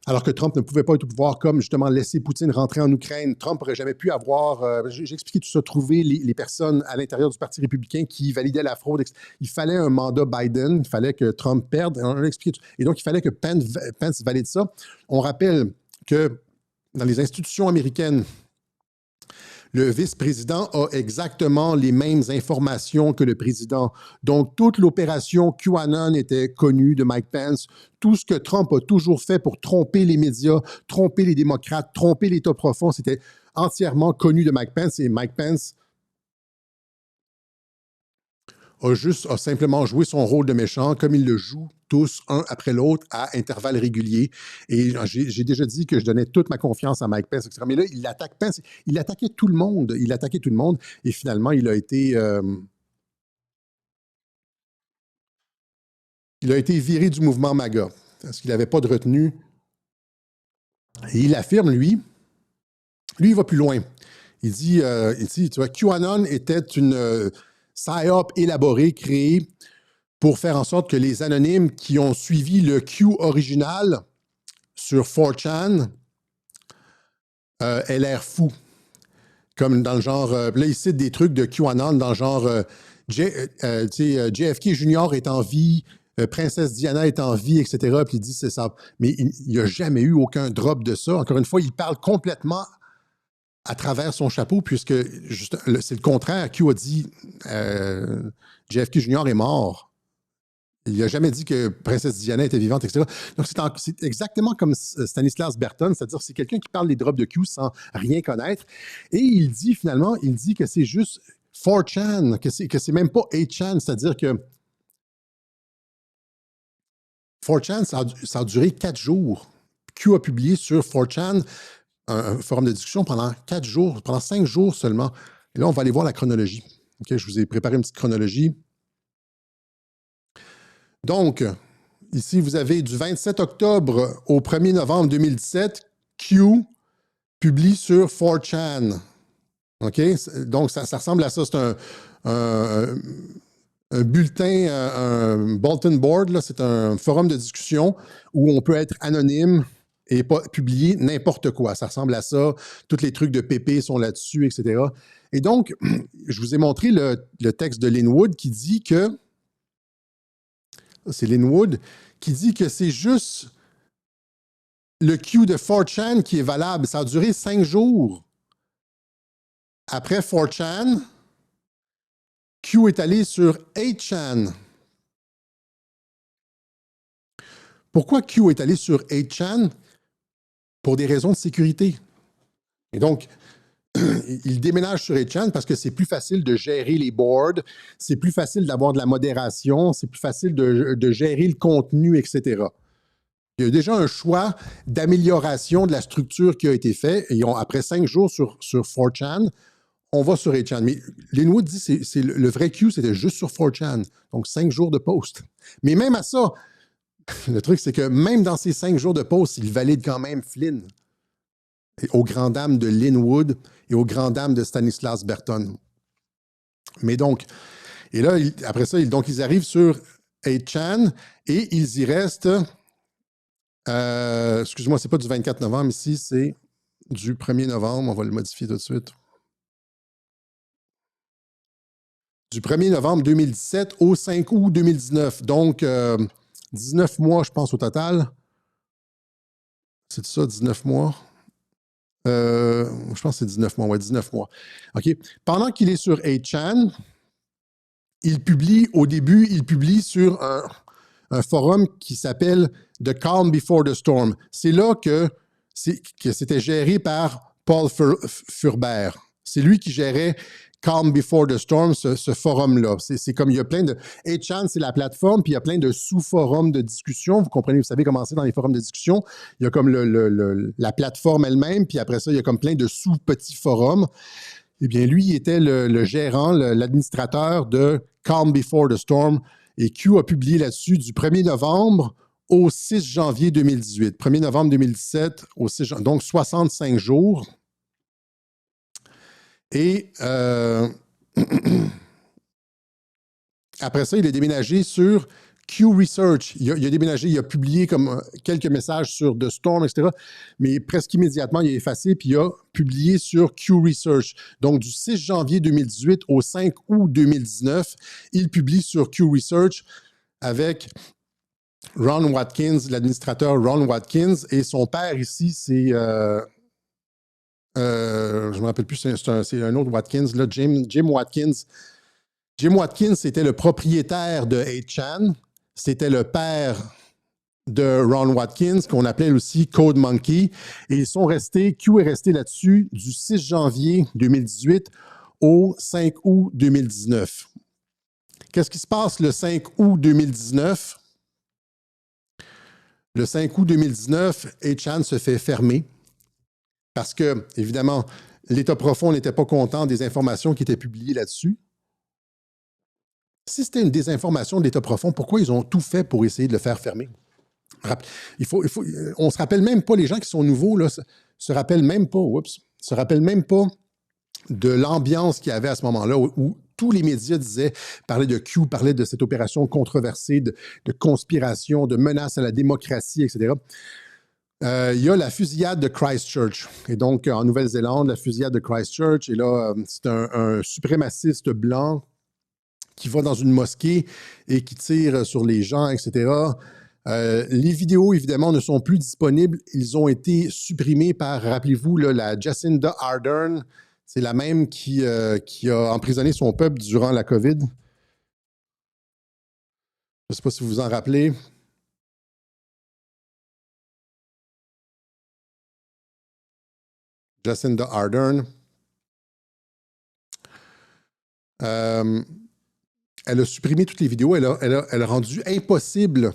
S1: alors que Trump ne pouvait pas être au pouvoir, comme justement laisser Poutine rentrer en Ukraine. Trump n'aurait jamais pu avoir, j'ai expliqué tout ça, trouver les personnes à l'intérieur du Parti républicain qui validaient la fraude. Il fallait un mandat Biden, il fallait que Trump perde, et donc il fallait que Pence valide ça. On rappelle que dans les institutions américaines, le vice-président a exactement les mêmes informations que le président. Donc, toute l'opération QAnon était connue de Mike Pence. Tout ce que Trump a toujours fait pour tromper les médias, tromper les démocrates, tromper l'État profond, c'était entièrement connu de Mike Pence. Et Mike Pence a simplement joué son rôle de méchant comme il le joue tous, un après l'autre, à intervalles réguliers. Et j'ai déjà dit que je donnais toute ma confiance à Mike Pence, etc. Mais là, il attaque Pence. Il attaquait tout le monde. Il attaquait tout le monde. Et finalement, il a été viré du mouvement MAGA parce qu'il n'avait pas de retenue. Et il affirme, lui, il va plus loin. Il dit, tu vois, QAnon était une psyop élaborée, créée pour faire en sorte que les anonymes qui ont suivi le Q original sur 4chan aient l'air fous. Comme dans le genre... là, il cite des trucs de QAnon dans le genre... JFK Jr. est en vie, Princesse Diana est en vie, etc. Puis il dit c'est ça. Mais il n'y a jamais eu aucun drop de ça. Encore une fois, il parle complètement à travers son chapeau, puisque c'est le contraire. Q a dit JFK Jr. est mort. Il n'a jamais dit que Princesse Diana était vivante, etc. Donc, c'est exactement comme Stanislas Berton, c'est-à-dire c'est quelqu'un qui parle des drops de Q sans rien connaître. Et il dit finalement, que c'est juste 4chan, que c'est même pas 8chan, c'est-à-dire que 4chan, ça a duré 4 jours. Q a publié sur 4chan un forum de discussion pendant 4 jours, pendant 5 jours seulement. Et là, on va aller voir la chronologie. Okay, je vous ai préparé une petite chronologie. Donc, ici, vous avez du 27 octobre au 1er novembre 2017, Q publie sur 4chan. OK? Donc, ça ressemble à ça. C'est un bulletin, un bulletin board. Là, c'est un forum de discussion où on peut être anonyme et pas publier n'importe quoi. Ça ressemble à ça. Tous les trucs de PP sont là-dessus, etc. Et donc, je vous ai montré le texte de Linwood qui dit que c'est Linwood qui dit que c'est juste le Q de 4chan qui est valable. Ça a duré 5 jours. Après 4chan, Q est allé sur 8chan. Pourquoi Q est allé sur 8chan? pour des raisons de sécurité. Et donc, il déménage sur 8chan parce que c'est plus facile de gérer les boards, c'est plus facile d'avoir de la modération, c'est plus facile de gérer le contenu, etc. Il y a déjà un choix d'amélioration de la structure qui a été fait. Et après 5 jours sur 4chan, on va sur 8chan. Mais Linwood dit que le vrai Q, c'était juste sur 4chan. Donc 5 jours de post. Mais même à ça, le truc, c'est que même dans ces 5 jours de post, il valide quand même Flynn. Aux grandes dames de Linwood et aux grandes dames de Stanislas Berton. Mais donc, et là, après ça, ils arrivent sur 8chan et ils y restent. Excuse-moi, c'est pas du 24 novembre ici, c'est du 1er novembre. On va le modifier tout de suite. Du 1er novembre 2017 au 5 août 2019. Donc, 19 mois, je pense, au total. C'est ça, 19 mois? Je pense que c'est 19 mois. Ouais, 19 mois. OK. Pendant qu'il est sur 8chan, au début, il publie sur un forum qui s'appelle The Calm Before the Storm. C'est là que c'était géré par Paul Furber. C'est lui qui gérait Calm Before the Storm, ce forum-là. C'est comme il y a plein de... 8chan, c'est la plateforme, puis il y a plein de sous-forums de discussion. Vous comprenez, vous savez comment c'est dans les forums de discussion. Il y a comme la plateforme elle-même, puis après ça, il y a comme plein de sous-petits forums. Eh bien, lui, il était le gérant, l'administrateur de Calm Before the Storm. Et Q a publié là-dessus du 1er novembre au 6 janvier 2018. 1er novembre 2017 au 6 janvier. Donc, 65 jours. Et après ça, il est déménagé sur Q Research. Il a déménagé, il a publié comme quelques messages sur The Storm, etc. Mais presque immédiatement, il a effacé puis il a publié sur Q Research. Donc, du 6 janvier 2018 au 5 août 2019, il publie sur Q Research avec Ron Watkins, l'administrateur Ron Watkins. Et son père ici, c'est... je ne me rappelle plus, c'est un autre Watkins, là, Jim Watkins. Jim Watkins, c'était le propriétaire de 8chan. C'était le père de Ron Watkins, qu'on appelait aussi Code Monkey. Et Q est resté là-dessus du 6 janvier 2018 au 5 août 2019. Qu'est-ce qui se passe le 5 août 2019? Le 5 août 2019, 8chan se fait fermer. Parce que, évidemment, l'État profond n'était pas content des informations qui étaient publiées là-dessus. Si c'était une désinformation de l'État profond, pourquoi ils ont tout fait pour essayer de le faire fermer? On ne se rappelle même pas, les gens qui sont nouveaux, là, se rappellent même pas de l'ambiance qu'il y avait à ce moment-là, où tous les médias parlaient de Q, parlaient de cette opération controversée, de conspiration, de menace à la démocratie, etc. Il y a la fusillade de Christchurch. Et donc, en Nouvelle-Zélande, la fusillade de Christchurch. Et là, c'est un suprémaciste blanc qui va dans une mosquée et qui tire sur les gens, etc. Les vidéos, évidemment, ne sont plus disponibles. Ils ont été supprimés par, rappelez-vous, là, la Jacinda Ardern. C'est la même qui a emprisonné son peuple durant la COVID. Je ne sais pas si vous vous en rappelez. Jacinda Ardern. Elle a supprimé toutes les vidéos. Elle a rendu impossible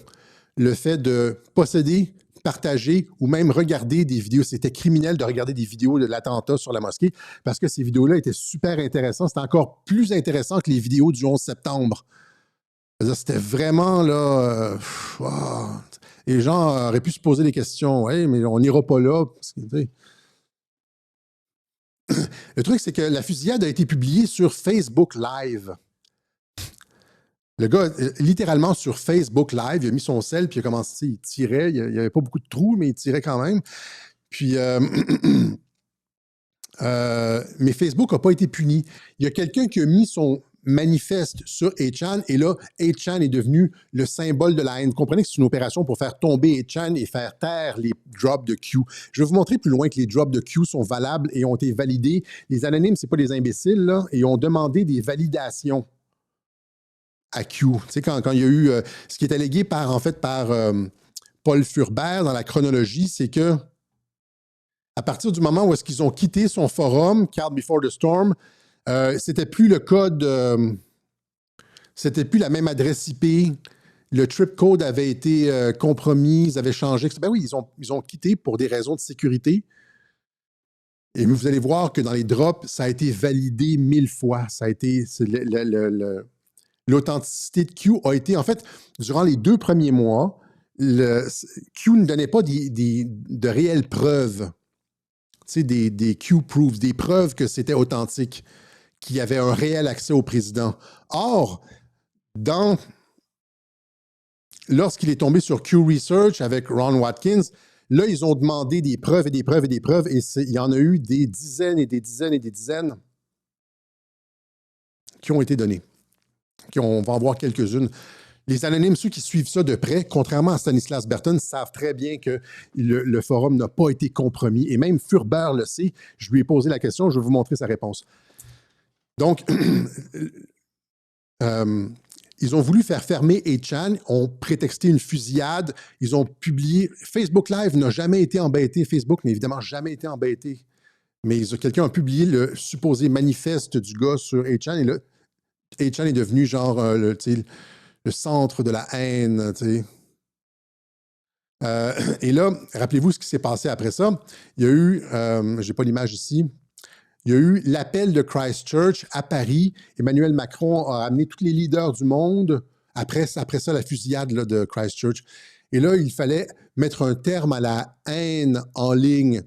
S1: le fait de posséder, partager ou même regarder des vidéos. C'était criminel de regarder des vidéos de l'attentat sur la mosquée parce que ces vidéos-là étaient super intéressantes. C'était encore plus intéressant que les vidéos du 11 septembre. C'était vraiment là... les gens auraient pu se poser des questions. Hey, mais on n'ira pas là. Parce que, le truc, c'est que la fusillade a été publiée sur Facebook Live. Le gars, littéralement sur Facebook Live, il a mis son sel, puis il a commencé, il tirait. Il n'y avait pas beaucoup de trous, mais il tirait quand même. Puis, mais Facebook n'a pas été puni. Il y a quelqu'un qui a mis son manifeste sur 8chan, et là, 8chan est devenu le symbole de la haine. Vous comprenez que c'est une opération pour faire tomber 8chan et faire taire les drops de Q. Je vais vous montrer plus loin que les drops de Q sont valables et ont été validés. Les anonymes, ce n'est pas des imbéciles, là, et ont demandé des validations à Q. Tu sais, quand il y a eu... ce qui est allégué par Paul Furber dans la chronologie, c'est que à partir du moment où est-ce qu'ils ont quitté son forum, Calm Before the Storm, c'était plus le code, c'était plus la même adresse IP. Le trip code avait été compromis, ils avaient changé. Ben oui, ils ont quitté pour des raisons de sécurité. Et vous allez voir que dans les drops, ça a été validé 1000 fois. Ça a été l'authenticité de Q a été, en fait, durant les 2 premiers mois, Q ne donnait pas de réelles preuves. Tu sais, des Q-proofs, des preuves que c'était authentique, qu'il y avait un réel accès au président. Or, lorsqu'il est tombé sur Q Research avec Ron Watkins, là, ils ont demandé des preuves et des preuves et des preuves, et il y en a eu des dizaines et des dizaines et des dizaines qui ont été données. On va en voir quelques-unes. Les anonymes, ceux qui suivent ça de près, contrairement à Stanislas Berton, savent très bien que le forum n'a pas été compromis. Et même Furber le sait. Je lui ai posé la question, je vais vous montrer sa réponse. Donc, ils ont voulu faire fermer 8chan, ont prétexté une fusillade, ils ont publié... Facebook Live n'a jamais été embêté, Facebook n'a évidemment jamais été embêté, mais quelqu'un a publié le supposé manifeste du gars sur 8chan, et là, 8chan est devenu genre le centre de la haine, tu sais. Et là, rappelez-vous ce qui s'est passé après ça. Il y a eu, je n'ai pas l'image ici, il y a eu l'appel de Christchurch à Paris. Emmanuel Macron a amené tous les leaders du monde après ça, la fusillade là, de Christchurch. Et là, il fallait mettre un terme à la haine en ligne.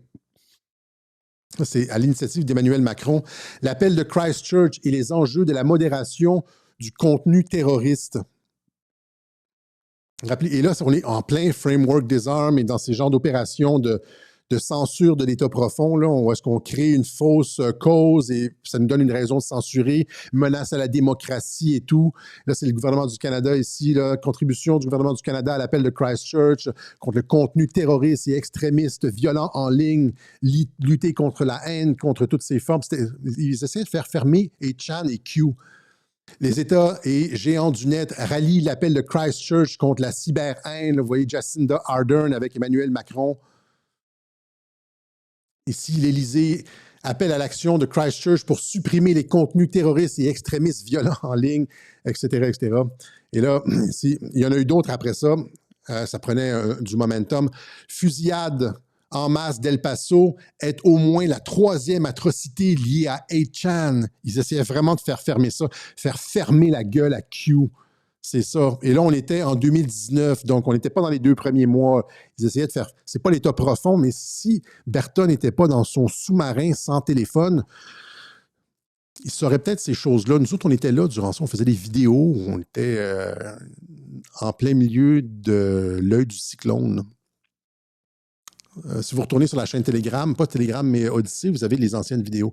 S1: C'est à l'initiative d'Emmanuel Macron. L'appel de Christchurch et les enjeux de la modération du contenu terroriste. Et là, on est en plein framework des armes et dans ces genres d'opérations de censure de l'État profond, là, où est-ce qu'on crée une fausse cause et ça nous donne une raison de censurer, menace à la démocratie et tout. Là, c'est le gouvernement du Canada ici, là, contribution du gouvernement du Canada à l'appel de Christchurch contre le contenu terroriste et extrémiste, violent en ligne, lutter contre la haine, contre toutes ces formes. Ils essaient de faire fermer 8chan et Q. Les États et géants du net rallient l'appel de Christchurch contre la cyber-haine. Vous voyez Jacinda Ardern avec Emmanuel Macron. Ici, l'Élysée appelle à l'action de Christchurch pour supprimer les contenus terroristes et extrémistes violents en ligne, etc., etc. Et là, il y en a eu d'autres après ça. Ça prenait du momentum. Fusillade en masse d'El Paso est au moins la 3e atrocité liée à 8chan. Ils essayaient vraiment de faire fermer ça, faire fermer la gueule à Q. C'est ça. Et là, on était en 2019, donc on n'était pas dans les 2 premiers mois. Ils essayaient de faire... C'est pas l'État profond, mais si Berton n'était pas dans son sous-marin sans téléphone, il saurait peut-être ces choses-là. Nous autres, on était là durant ça, on faisait des vidéos où on était en plein milieu de l'œil du cyclone. Si vous retournez sur la chaîne Telegram, pas Telegram, mais Odyssey, vous avez les anciennes vidéos.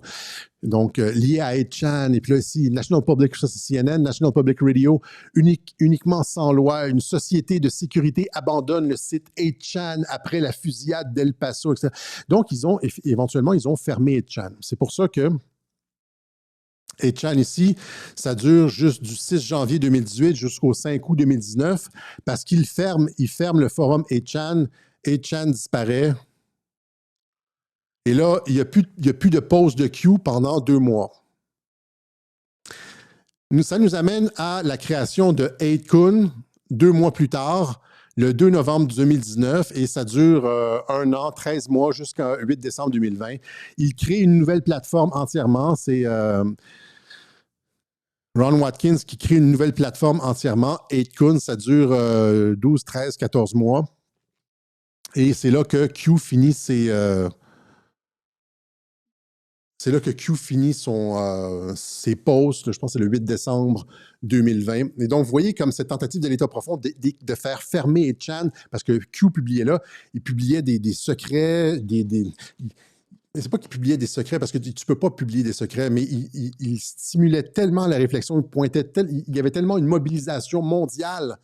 S1: Donc, liées à 8chan, et puis là, ici, National Public, ça c'est CNN, National Public Radio, uniquement sans loi, une société de sécurité abandonne le site 8chan après la fusillade d'El Paso, etc. Donc, éventuellement, ils ont fermé 8chan. C'est pour ça que 8chan ici, ça dure juste du 6 janvier 2018 jusqu'au 5 août 2019, parce qu'ils ferment le forum 8chan. 8chan disparaît. Et là, il n'y a plus de pause de Q pendant 2 mois. Ça nous amène à la création de 8kun 2 mois plus tard, le 2 novembre 2019, et ça dure 1 an, 13 mois jusqu'au 8 décembre 2020. Il crée une nouvelle plateforme entièrement. C'est Ron Watkins qui crée une nouvelle plateforme entièrement. 8kun, ça dure 12, 13, 14 mois. Et c'est là que Q finit ses posts, je pense que c'est le 8 décembre 2020. Et donc, vous voyez comme cette tentative de l'État profond de faire fermer 8chan, parce que Q publiait là, il publiait des secrets, c'est pas qu'il publiait des secrets, parce que tu ne peux pas publier des secrets, mais il stimulait tellement la réflexion, il y avait tellement une mobilisation mondiale,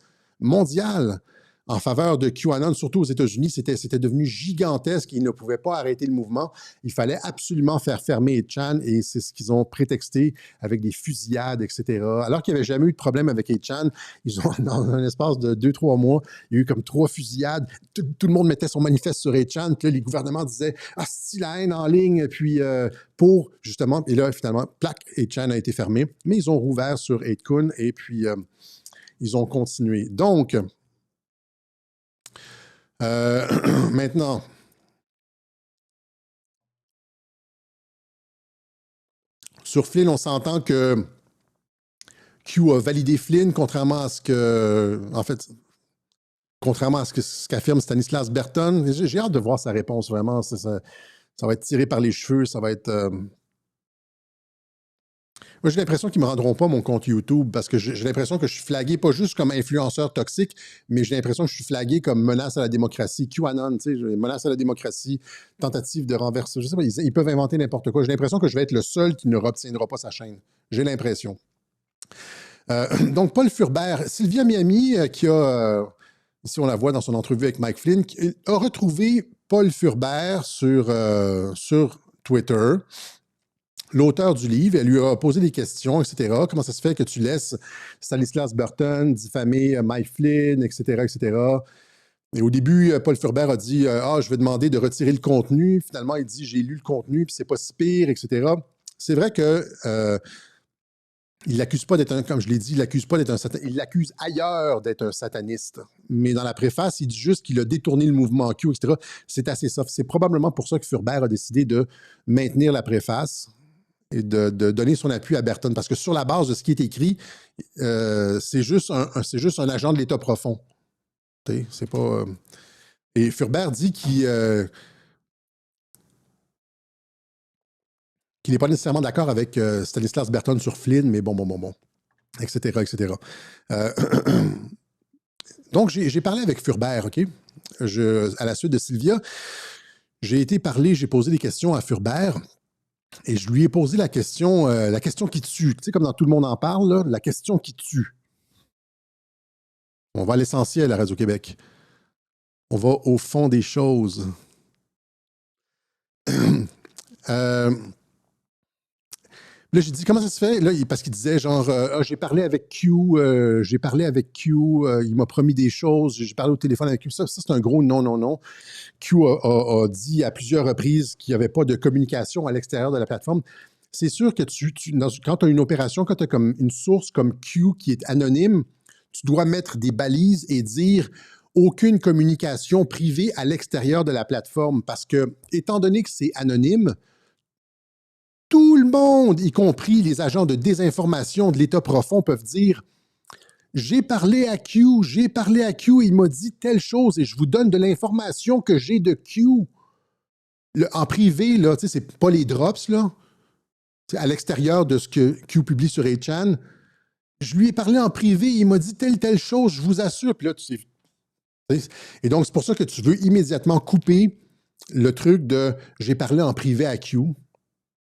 S1: en faveur de QAnon, surtout aux États-Unis, c'était devenu gigantesque. Ils ne pouvaient pas arrêter le mouvement. Il fallait absolument faire fermer 8chan et c'est ce qu'ils ont prétexté avec des fusillades, etc. Alors qu'il n'y avait jamais eu de problème avec 8chan, ils ont, dans un espace de 2-3 mois, il y a eu comme 3 fusillades. Tout le monde mettait son manifeste sur 8chan. Puis là, les gouvernements disaient « Ah, c'est la haine en ligne. » Puis pour, justement, et là, finalement, plaque, 8chan a été fermé. Mais ils ont rouvert sur 8kun et puis ils ont continué. Donc, maintenant, sur Flynn, on s'entend que Q a validé Flynn, contrairement à ce que, en fait, contrairement à ce qu'affirme Stanislas Berton. J'ai hâte de voir sa réponse, vraiment. Ça va être tiré par les cheveux, ça va être... Moi, j'ai l'impression qu'ils ne me rendront pas mon compte YouTube parce que j'ai l'impression que je suis flagué, pas juste comme influenceur toxique, mais j'ai l'impression que je suis flagué comme menace à la démocratie. QAnon, tu sais, menace à la démocratie, tentative de renverser. Je sais pas, ils peuvent inventer n'importe quoi. J'ai l'impression que je vais être le seul qui ne retiendra pas sa chaîne. J'ai l'impression. Donc, Paul Furbert, Sylvia Miami, qui a, ici on la voit dans son entrevue avec Mike Flynn, a retrouvé Paul Furbert sur Twitter. L'auteur du livre, elle lui a posé des questions, etc. Comment ça se fait que tu laisses Stanislas Berton diffamer Mike Flynn, etc., etc. Et au début, Paul Furbert a dit « Ah, je vais demander de retirer le contenu. » Finalement, il dit « J'ai lu le contenu, puis c'est pas si pire, etc. » C'est vrai que il l'accuse pas d'être un, comme je l'ai dit, il l'accuse pas d'être un sataniste, il l'accuse ailleurs d'être un sataniste. Mais dans la préface, il dit juste qu'il a détourné le mouvement Q, etc. C'est assez soft. C'est probablement pour ça que Furbert a décidé de maintenir la préface et de donner son appui à Berton. Parce que sur la base de ce qui est écrit, c'est juste un agent de l'État profond. C'est pas... Et Furbert dit qu'il n'est pas nécessairement d'accord avec Stanislas Berton sur Flynn, mais bon, etc., etc. Donc, j'ai parlé avec Furbert, OK? À la suite de Sylvia, j'ai posé des questions à Furbert. Et je lui ai posé la question qui tue. Tu sais, comme dans Tout le monde en parle, là, la question qui tue. On va à l'essentiel à Radio-Québec. On va au fond des choses. Là, j'ai dit, comment ça se fait? Là, parce qu'il disait, genre, j'ai parlé avec Q, il m'a promis des choses, j'ai parlé au téléphone avec Q. Ça c'est un gros non. Q a dit à plusieurs reprises qu'il n'y avait pas de communication à l'extérieur de la plateforme. C'est sûr que quand tu as une opération, quand tu as comme une source comme Q qui est anonyme, tu dois mettre des balises et dire aucune communication privée à l'extérieur de la plateforme. Parce que, étant donné que c'est anonyme, tout le monde, y compris les agents de désinformation de l'État profond, peuvent dire « J'ai parlé à Q, il m'a dit telle chose et je vous donne de l'information que j'ai de Q. » En privé, là, tu sais, c'est pas les drops, là. À l'extérieur de ce que Q publie sur 8chan, je lui ai parlé en privé, il m'a dit telle chose, je vous assure. Puis là, tu sais. Et donc, c'est pour ça que tu veux immédiatement couper le truc de « j'ai parlé en privé à Q ».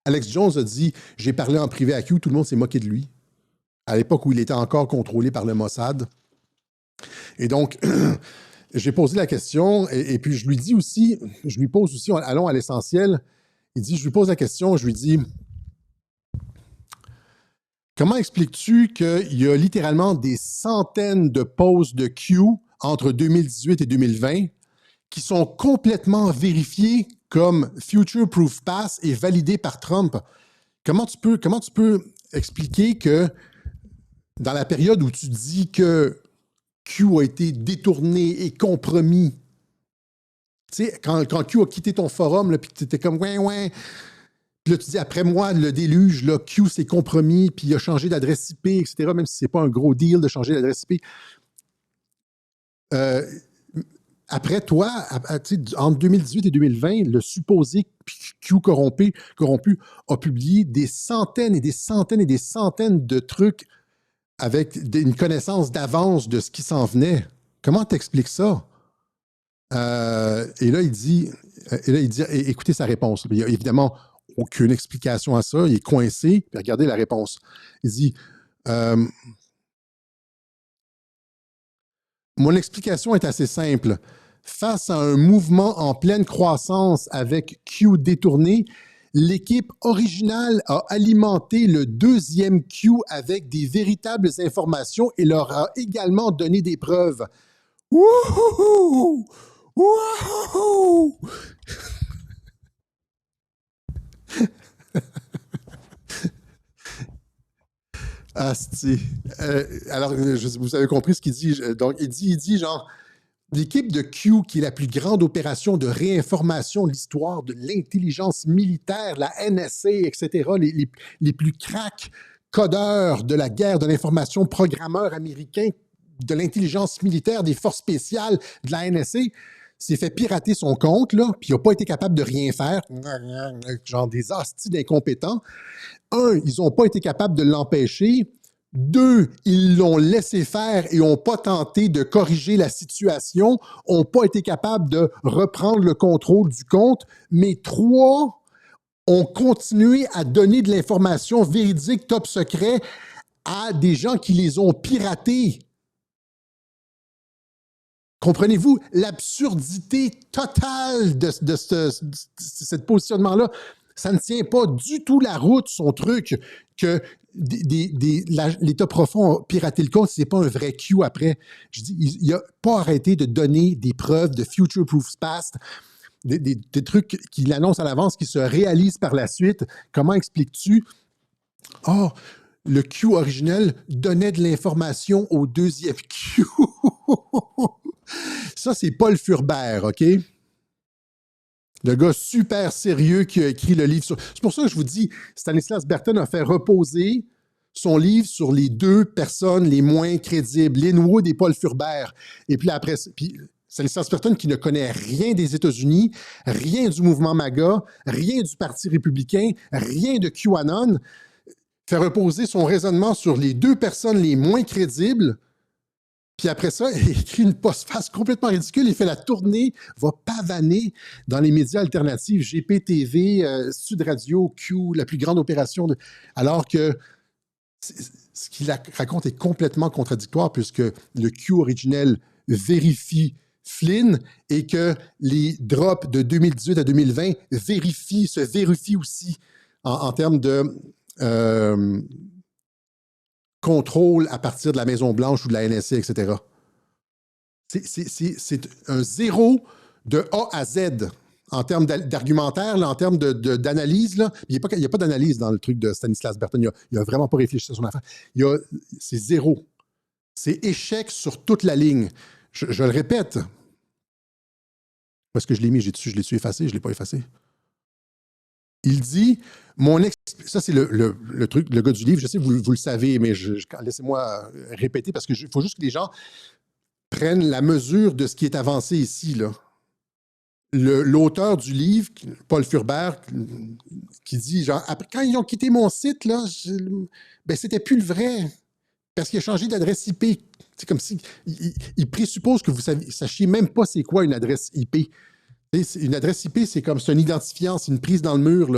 S1: Alex Jones a dit « j'ai parlé en privé à Q », tout le monde s'est moqué de lui, à l'époque où il était encore contrôlé par le Mossad. Et donc, j'ai posé la question, et puis je lui pose aussi, allons à l'essentiel, je lui pose la question, je lui dis « Comment expliques-tu qu'il y a littéralement des centaines de posts de Q entre 2018 et 2020 qui sont complètement vérifiés comme Future Proof Pass et validés par Trump? Comment tu peux expliquer que dans la période où tu dis que Q a été détourné et compromis, tu sais, quand Q a quitté ton forum, puis tu étais comme « ouais », puis là, tu dis, après moi, le déluge, là, Q s'est compromis, puis il a changé d'adresse IP, etc., même si ce n'est pas un gros deal de changer d'adresse IP. Après toi, entre 2018 et 2020, le supposé Q corrompu a publié des centaines et des centaines et des centaines de trucs avec une connaissance d'avance de ce qui s'en venait. Comment t'expliques ça? Et là, il dit, écoutez sa réponse. Il y a évidemment aucune explication à ça. Il est coincé. Puis regardez la réponse. Il dit Mon explication est assez simple. Face à un mouvement en pleine croissance avec Q détourné, l'équipe originale a alimenté le deuxième Q avec des véritables informations et leur a également donné des preuves. Wouhou! Wouhou! Asti. Alors, vous avez compris ce qu'il dit. Donc, il dit genre, l'équipe de Q, qui est la plus grande opération de réinformation de l'histoire de l'intelligence militaire, la NSA, etc., les plus cracks codeurs de la guerre de l'information, programmeurs américains de l'intelligence militaire, des forces spéciales de la NSA, s'est fait pirater son compte, là, puis il n'a pas été capable de rien faire, genre des hosties d'incompétents. Un, ils n'ont pas été capables de l'empêcher. Deux, ils l'ont laissé faire et n'ont pas tenté de corriger la situation, n'ont pas été capables de reprendre le contrôle du compte. Mais trois, ont continué à donner de l'information véridique, top secret, à des gens qui les ont piratés. Comprenez-vous l'absurdité totale de ce positionnement-là? Ça ne tient pas du tout la route, son truc, que l'État profond a piraté le compte, c'est pas un vrai Q après. Je dis, il n'a pas arrêté de donner des preuves de future-proof past, des trucs qu'il annonce à l'avance qui se réalisent par la suite. Comment expliques-tu? Oh, le Q originel donnait de l'information au deuxième Q. Ça, c'est Paul Furbert, OK? Le gars super sérieux qui a écrit le livre. C'est pour ça que je vous dis, Stanislas Berton a fait reposer son livre sur les deux personnes les moins crédibles, Lynn Wood et Paul Furbert. Et puis après, Stanislas Berton qui ne connaît rien des États-Unis, rien du mouvement MAGA, rien du Parti républicain, rien de QAnon, fait reposer son raisonnement sur les deux personnes les moins crédibles. Puis après ça, il écrit une postface complètement ridicule. Il fait la tournée, va pavaner dans les médias alternatifs, GPTV, Sud Radio, Q, la plus grande opération. Alors que ce qu'il raconte est complètement contradictoire puisque le Q originel vérifie Flynn et que les drops de 2018 à 2020 se vérifient aussi en termes de contrôle à partir de la Maison-Blanche ou de la NSA, etc. C'est un zéro de A à Z en termes d'argumentaire, en termes d'analyse. Il n'y a pas d'analyse dans le truc de Stanislas Berton. Il n'a vraiment pas réfléchi à son affaire. C'est zéro. C'est échec sur toute la ligne. Je le répète. Parce que je l'ai mis, je l'ai-tu effacé? Je ne l'ai pas effacé. Il dit, ça c'est le truc, le gars du livre, je sais que vous le savez, mais laissez-moi répéter parce qu'il faut juste que les gens prennent la mesure de ce qui est avancé ici, là. L'auteur du livre, Paul Furbert, qui dit, genre, après, quand ils ont quitté mon site, là, ben, c'était plus le vrai, parce qu'il a changé d'adresse IP. C'est comme si, il présuppose que vous sachiez même pas c'est quoi une adresse IP. Une adresse IP, c'est un identifiant, c'est une prise dans le mur.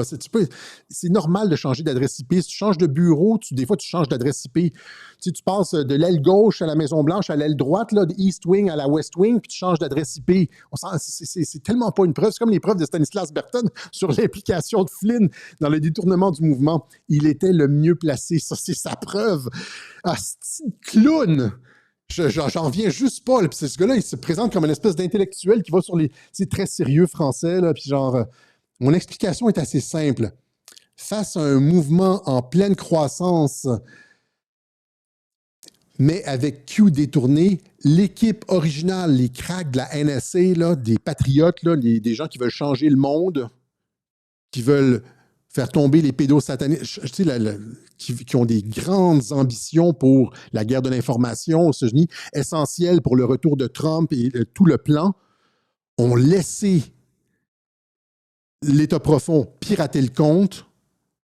S1: C'est normal de changer d'adresse IP. Si tu changes de bureau, des fois, tu changes d'adresse IP. Tu passes de l'aile gauche à la Maison-Blanche à l'aile droite, là, de East Wing à la West Wing, puis tu changes d'adresse IP. C'est tellement pas une preuve. C'est comme les preuves de Stanislas Berton sur l'implication de Flynn dans le détournement du mouvement. Il était le mieux placé. Ça, c'est sa preuve. Ah, c'est un clown! J'en reviens juste pas. Puis ce gars-là, il se présente comme une espèce d'intellectuel qui va sur les... C'est très sérieux français. Là, puis genre, mon explication est assez simple. Face à un mouvement en pleine croissance, mais avec Q détourné, l'équipe originale, les cracks de la NSA, là, des patriotes, là, des gens qui veulent changer le monde, qui veulent faire tomber les pédosatanistes, qui ont des grandes ambitions pour la guerre de l'information aux États-Unis, essentielles pour le retour de Trump et tout le plan, ont laissé l'État profond pirater le compte,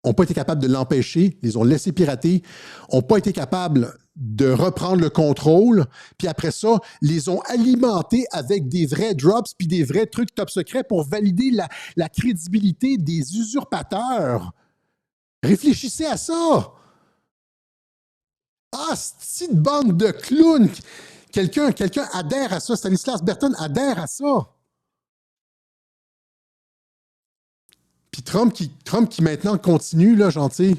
S1: n'ont pas été capables de l'empêcher, les ont laissés pirater, n'ont pas été capables de reprendre le contrôle, puis après ça, les ont alimentés avec des vrais drops puis des vrais trucs top secrets pour valider la crédibilité des usurpateurs. Réfléchissez à ça! Ah, c'est une bande de clowns Quelqu'un adhère à ça. Stanislas Berton adhère à ça. Puis Trump qui maintenant continue, là, gentil,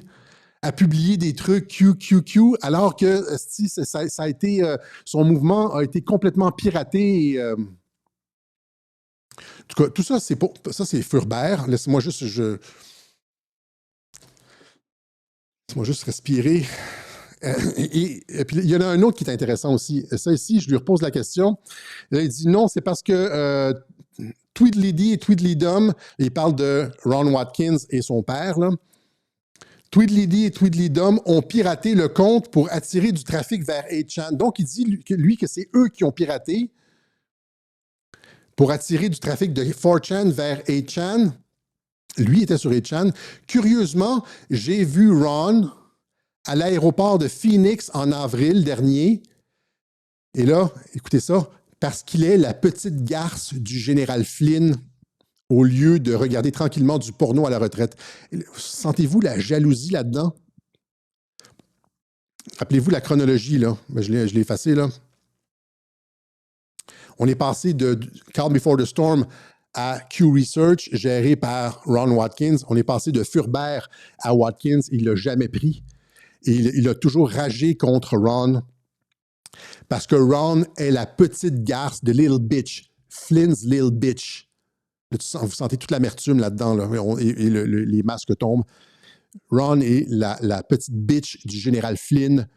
S1: à publier des trucs QQQ, alors que si, ça a été, son mouvement a été complètement piraté. Et, en tout cas, tout ça, c'est Furbert. Laisse-moi juste respirer. Et puis, il y en a un autre qui est intéressant aussi. Ça ici, je lui repose la question. Là, il dit non, c'est parce que Tweedledee et Tweedledum, il parle de Ron Watkins et son père, là. Tweedledee et Tweedledum ont piraté le compte pour attirer du trafic vers 8chan. Donc, il dit, lui, que c'est eux qui ont piraté pour attirer du trafic de 4chan vers 8chan. Lui était sur 8chan. Curieusement, j'ai vu Ron à l'aéroport de Phoenix en avril dernier. Et là, écoutez ça, parce qu'il est la petite garce du général Flynn au lieu de regarder tranquillement du porno à la retraite. Sentez-vous la jalousie là-dedans? Rappelez-vous la chronologie, là. Je l'ai effacé, là. On est passé de Calm Before the Storm à Q Research, géré par Ron Watkins. On est passé de Furbert à Watkins. Il ne l'a jamais pris. Et il a toujours ragé contre Ron parce que Ron est la petite garce de Little Bitch, Flynn's Little Bitch. Vous sentez toute l'amertume là-dedans, là, et les masques tombent. Ron est la petite bitch du général Flynn,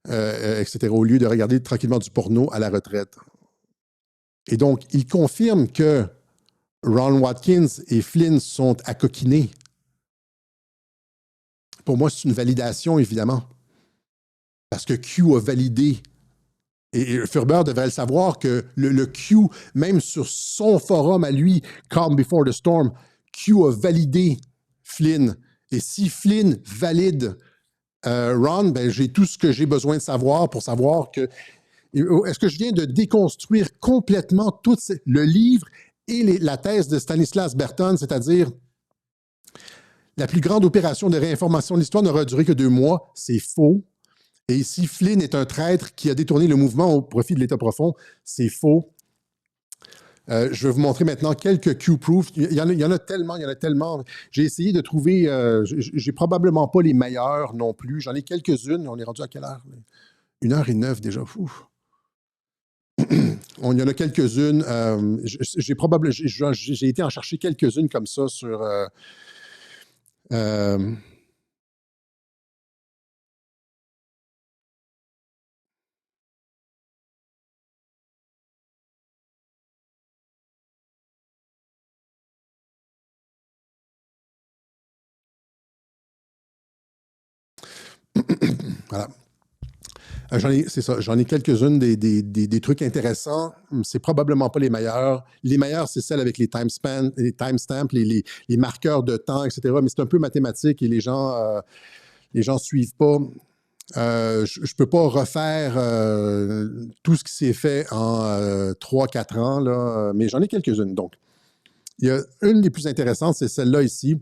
S1: etc., au lieu de regarder tranquillement du porno à la retraite. Et donc, il confirme que Ron Watkins et Flynn sont accoquinés. Pour moi, c'est une validation, évidemment. Parce que Q a validé. Et Furbert devrait le savoir que le Q, même sur son forum à lui, Calm Before the Storm, Q a validé Flynn. Et si Flynn valide Ron, ben, j'ai tout ce que j'ai besoin de savoir pour savoir que... Est-ce que je viens de déconstruire complètement tout le livre et la thèse de Stanislas Berton, c'est-à-dire la plus grande opération de réinformation de l'histoire n'aura duré que 2 mois? C'est faux. Et ici, Flynn est un traître qui a détourné le mouvement au profit de l'État profond. C'est faux. Je vais vous montrer maintenant quelques Q-proofs. Il y en a tellement. J'ai essayé de trouver... j'ai probablement pas les meilleurs non plus. J'en ai quelques-unes. On est rendu à quelle heure? 1h09 déjà. Ouf. Il y en a quelques-unes. J'ai été en chercher quelques-unes comme ça sur... Voilà. J'en ai quelques-unes des trucs intéressants. C'est probablement pas les meilleurs. Les meilleurs, c'est celles avec les timestamps, les marqueurs de temps, etc. Mais c'est un peu mathématique et les gens suivent pas. Je peux pas refaire tout ce qui s'est fait en 3-4 ans, là, mais j'en ai quelques-unes. Donc, il y a une des plus intéressantes, c'est celle-là ici.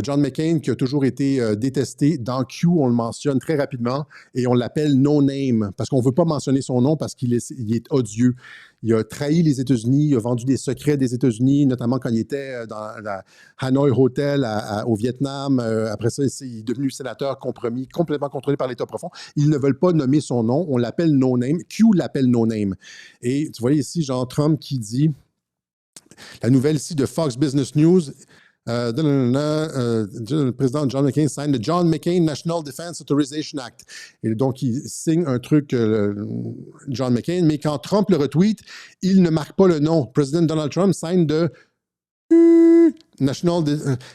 S1: John McCain, qui a toujours été détesté. Dans Q, on le mentionne très rapidement et on l'appelle No Name parce qu'on ne veut pas mentionner son nom parce qu'il est odieux. Il a trahi les États-Unis, il a vendu des secrets des États-Unis, notamment quand il était dans la Hanoi Hotel au Vietnam. Après ça, il est devenu sénateur compromis, complètement contrôlé par l'État profond. Ils ne veulent pas nommer son nom. On l'appelle No Name. Q l'appelle No Name. Et tu vois ici, Jean Trump qui dit, la nouvelle ici de Fox Business News, le président John McCain signe le John McCain National Defense Authorization Act. Et donc, il signe un truc, John McCain, mais quand Trump le retweet, il ne marque pas le nom. Président Donald Trump signe de National...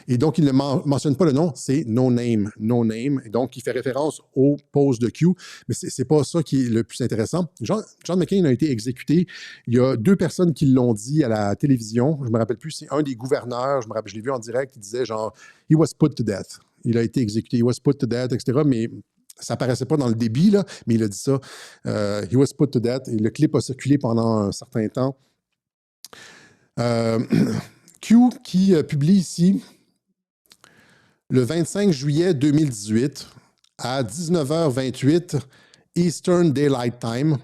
S1: Et donc, il ne mentionne pas le nom, c'est No Name. No Name. Et donc, il fait référence aux poses de Q. Mais c'est pas ça qui est le plus intéressant. John McCain a été exécuté. Il y a 2 personnes qui l'ont dit à la télévision. Je me rappelle plus, c'est un des gouverneurs. Je l'ai vu en direct. Il disait genre, « He was put to death ». Il a été exécuté. « He was put to death », etc. Mais ça paraissait pas dans le débit, là, mais il a dit ça. « He was put to death ». Et le clip a circulé pendant un certain temps. Q qui publie ici le 25 juillet 2018 à 19h28 Eastern Daylight Time.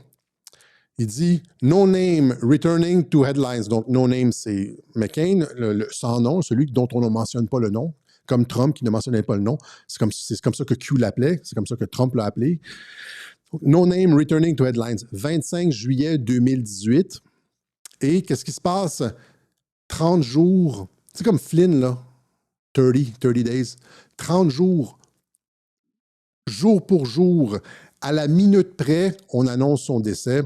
S1: Il dit « No name returning to headlines ». Donc, no name, c'est McCain, le sans nom, celui dont on ne mentionne pas le nom, comme Trump qui ne mentionnait pas le nom. C'est comme ça que Q l'appelait, c'est comme ça que Trump l'a appelé. No name returning to headlines. 25 juillet 2018. Et qu'est-ce qui se passe? 30 jours, c'est comme Flynn, là, 30 days. 30 jours, jour pour jour, à la minute près, on annonce son décès.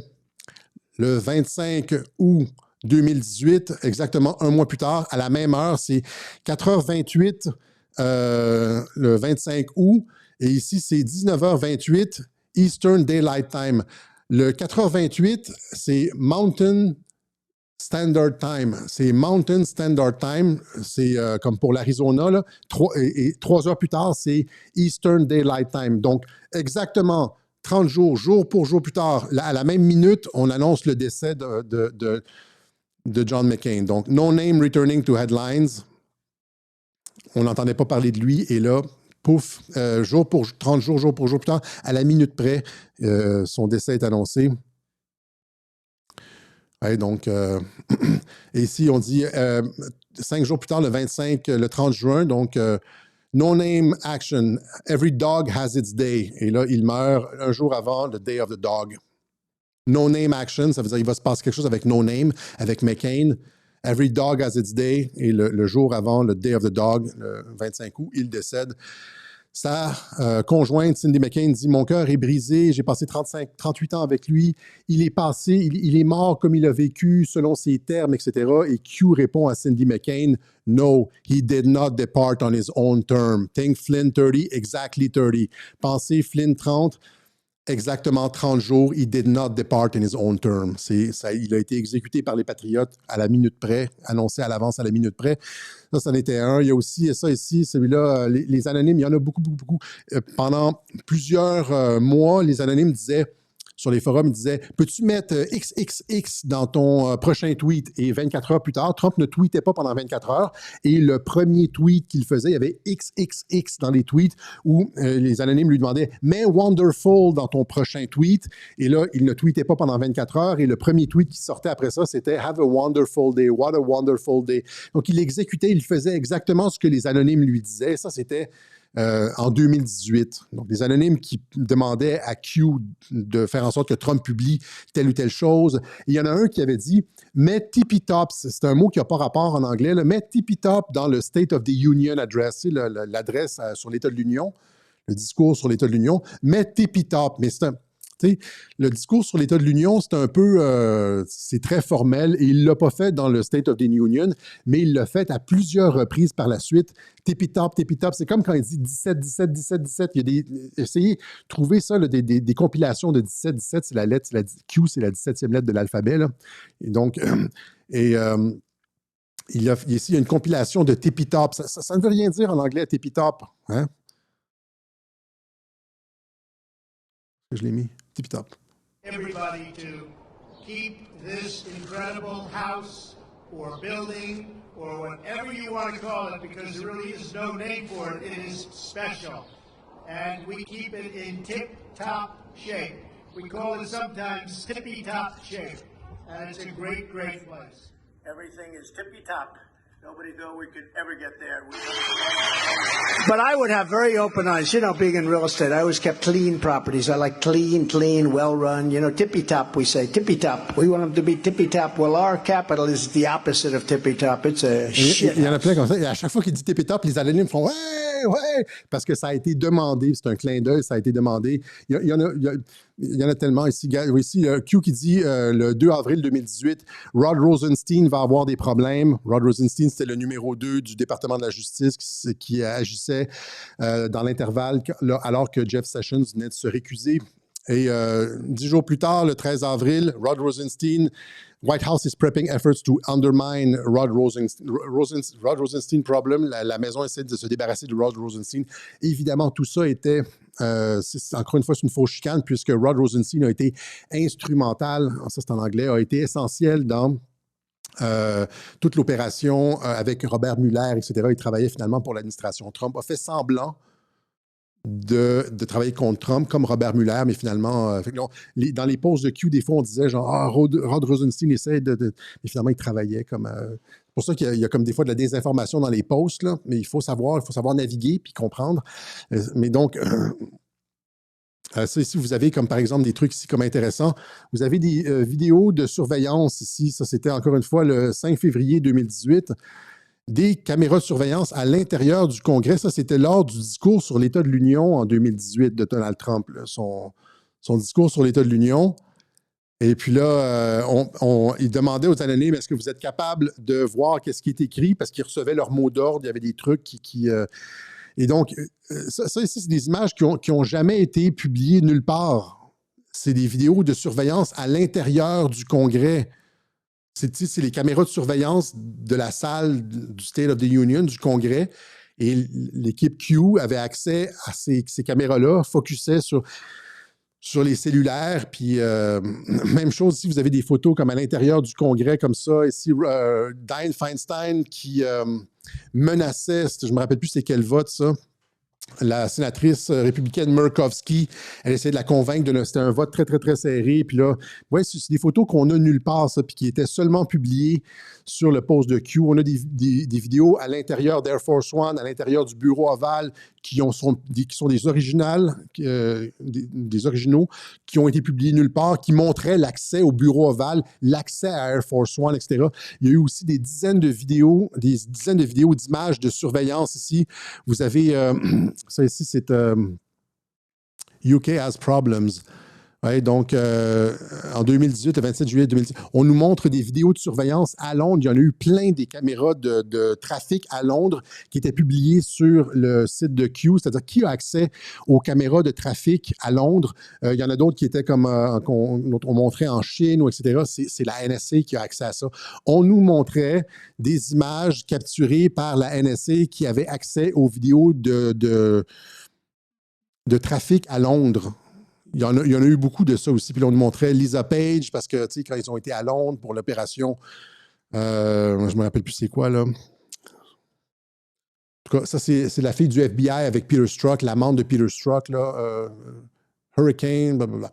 S1: Le 25 août 2018, exactement un mois plus tard, à la même heure, c'est 4h28 le 25 août. Et ici, c'est 19h28 Eastern Daylight Time. Le 4h28, c'est Mountain Standard Time. C'est Mountain Standard Time. C'est comme pour l'Arizona. Là. 3 heures plus tard, c'est Eastern Daylight Time. Donc, exactement 30 jours, jour pour jour plus tard, à la même minute, on annonce le décès de John McCain. Donc, no name returning to headlines. On n'entendait pas parler de lui. Et là, pouf, 30 jours, jour pour jour plus tard, à la minute près, son décès est annoncé. Ouais, donc, et ici, on dit 5 jours plus tard, le 30 juin, donc, no name action, every dog has its day. Et là, il meurt un jour avant le Day of the Dog. No name action, ça veut dire qu'il va se passer quelque chose avec no name, avec McCain. Every dog has its day. Et le jour avant le Day of the Dog, le 25 août, il décède. Sa conjointe, Cindy McCain, dit « Mon cœur est brisé, j'ai passé 38 ans avec lui, il est mort comme il a vécu, selon ses termes, etc. » Et Q répond à Cindy McCain « No, he did not depart on his own term. Think Flynn 30, exactly 30. Pensez Flynn 30, exactement 30 jours. He did not depart in his own term. » Il a été exécuté par les Patriotes à la minute près, annoncé à l'avance à la minute près. Ça, c'en était un. Il y a aussi ça ici, celui-là, les anonymes, il y en a beaucoup. Pendant plusieurs mois, les anonymes disaient, sur les forums, ils disaient « Peux-tu mettre XXX dans ton prochain tweet? » Et 24 heures plus tard, Trump ne tweetait pas pendant 24 heures. Et le premier tweet qu'il faisait, il y avait XXX dans les tweets où les anonymes lui demandaient « Mets wonderful dans ton prochain tweet. » Et là, il ne tweetait pas pendant 24 heures. Et le premier tweet qui sortait après ça, c'était « Have a wonderful day. What a wonderful day. » Donc, il exécutait, il faisait exactement ce que les anonymes lui disaient. Ça, c'était en 2018. Donc, des anonymes qui demandaient à Q de faire en sorte que Trump publie telle ou telle chose. Et il y en a un qui avait dit « Mets tippy top », c'est un mot qui n'a pas rapport en anglais, là, « Mets tippy top dans le State of the Union Address », l'adresse sur l'État de l'Union, le discours sur l'État de l'Union, « Mets tippy top ». Mais c'est un... Le discours sur l'État de l'Union, c'est un peu, c'est très formel et il ne l'a pas fait dans le State of the Union, mais il l'a fait à plusieurs reprises par la suite. Tippy top, c'est comme quand il dit 17. Il y a essayez de trouver ça, là, des compilations de 17, c'est la lettre, Q, c'est la 17e lettre de l'alphabet. Là. Et donc, ici, il y a une compilation de tippy top. Ça ne veut rien dire en anglais, tippy top. Hein? Je l'ai mis. Tippy top.
S2: Everybody to keep this incredible house or building or whatever you want to call it, because there really is no name for it. It is special. And we keep it in tip-top shape. We call it sometimes tippy-top shape. And it's a great, great place. Everything is tippy-top. Nobody thought we could ever get there. But I would have very open eyes. You know, being in real estate, I always kept clean properties. I like clean, well run. You know, tippy top, we say. Tippy top. We want them to be tippy top. Well, our capital is the opposite of tippy top. It's a shit.
S1: Il y en a plein comme ça. Et à chaque fois qu'il dit tippy top, les anonymes font ouais, parce que ça a été demandé. C'est un clin d'œil, ça a été demandé. Il y en a tellement ici. Ici, Q qui dit le 2 avril 2018, Rod Rosenstein va avoir des problèmes. Rod Rosenstein, c'était le numéro 2 du département de la justice qui agissait dans l'intervalle alors que Jeff Sessions venait de se récuser. Et 10 jours plus tard, le 13 avril, Rod Rosenstein, White House is prepping efforts to undermine Rod Rosenstein problem. La maison essaie de se débarrasser de Rod Rosenstein. Et évidemment, tout ça était, encore une fois, c'est une fausse chicane, puisque Rod Rosenstein a été instrumental, ça c'est en anglais, a été essentiel dans toute l'opération avec Robert Mueller, etc. Il travaillait finalement pour l'administration Trump, a fait semblant de travailler contre Trump, comme Robert Mueller, mais finalement, dans les posts de Q, des fois, on disait genre, Rod Rosenstein essaie mais finalement, il travaillait comme. C'est pour ça qu'il y a comme des fois de la désinformation dans les posts, là, mais il faut savoir naviguer puis comprendre. Mais donc, ça ici, vous avez comme par exemple des trucs ici comme intéressants. Vous avez des vidéos de surveillance ici. Ça, c'était encore une fois le 5 février 2018. Des caméras de surveillance à l'intérieur du Congrès. Ça, c'était lors du discours sur l'État de l'Union en 2018 de Donald Trump, là, son discours sur l'État de l'Union. Et puis là, il demandait aux anonymes, est-ce que vous êtes capable de voir qu'est-ce qui est écrit? Parce qu'ils recevaient leurs mots d'ordre, il y avait des trucs et donc, ça ici, c'est des images qui ont jamais été publiées nulle part. C'est des vidéos de surveillance à l'intérieur du Congrès. C'est les caméras de surveillance de la salle du State of the Union, du Congrès. Et l'équipe Q avait accès à ces caméras-là, focusait sur les cellulaires. Puis, même chose ici, vous avez des photos comme à l'intérieur du Congrès, comme ça. Ici, Dianne Feinstein qui menaçait, je ne me rappelle plus c'est quel vote, ça. La sénatrice républicaine Murkowski, elle essayait de la convaincre. C'était un vote très, très, très serré. Puis là, ouais, c'est des photos qu'on a nulle part, ça, puis qui étaient seulement publiées sur le post de Q. On a des vidéos à l'intérieur d'Air Force One, à l'intérieur du bureau ovale, qui sont des originales, des originaux, qui ont été publiés nulle part, qui montraient l'accès au bureau ovale, l'accès à Air Force One, etc. Il y a eu aussi des dizaines de vidéos d'images de surveillance ici. Vous avez, ça ici, c'est UK has problems. Ouais, donc, en 2018, le 27 juillet 2018, on nous montre des vidéos de surveillance à Londres. Il y en a eu plein des caméras de trafic à Londres qui étaient publiées sur le site de Q, c'est-à-dire qui a accès aux caméras de trafic à Londres. Il y en a d'autres qui étaient comme on montrait en Chine, ou etc. C'est la NSA qui a accès à ça. On nous montrait des images capturées par la NSA qui avait accès aux vidéos de trafic à Londres. Il y en a eu beaucoup de ça aussi. Puis là, on nous montrait Lisa Page, parce que, tu sais, quand ils ont été à Londres pour l'opération, je ne me rappelle plus c'est quoi, là. En tout cas, ça, c'est la fille du FBI avec Peter Strzok, l'amante de Peter Strzok, là. Hurricane, blablabla.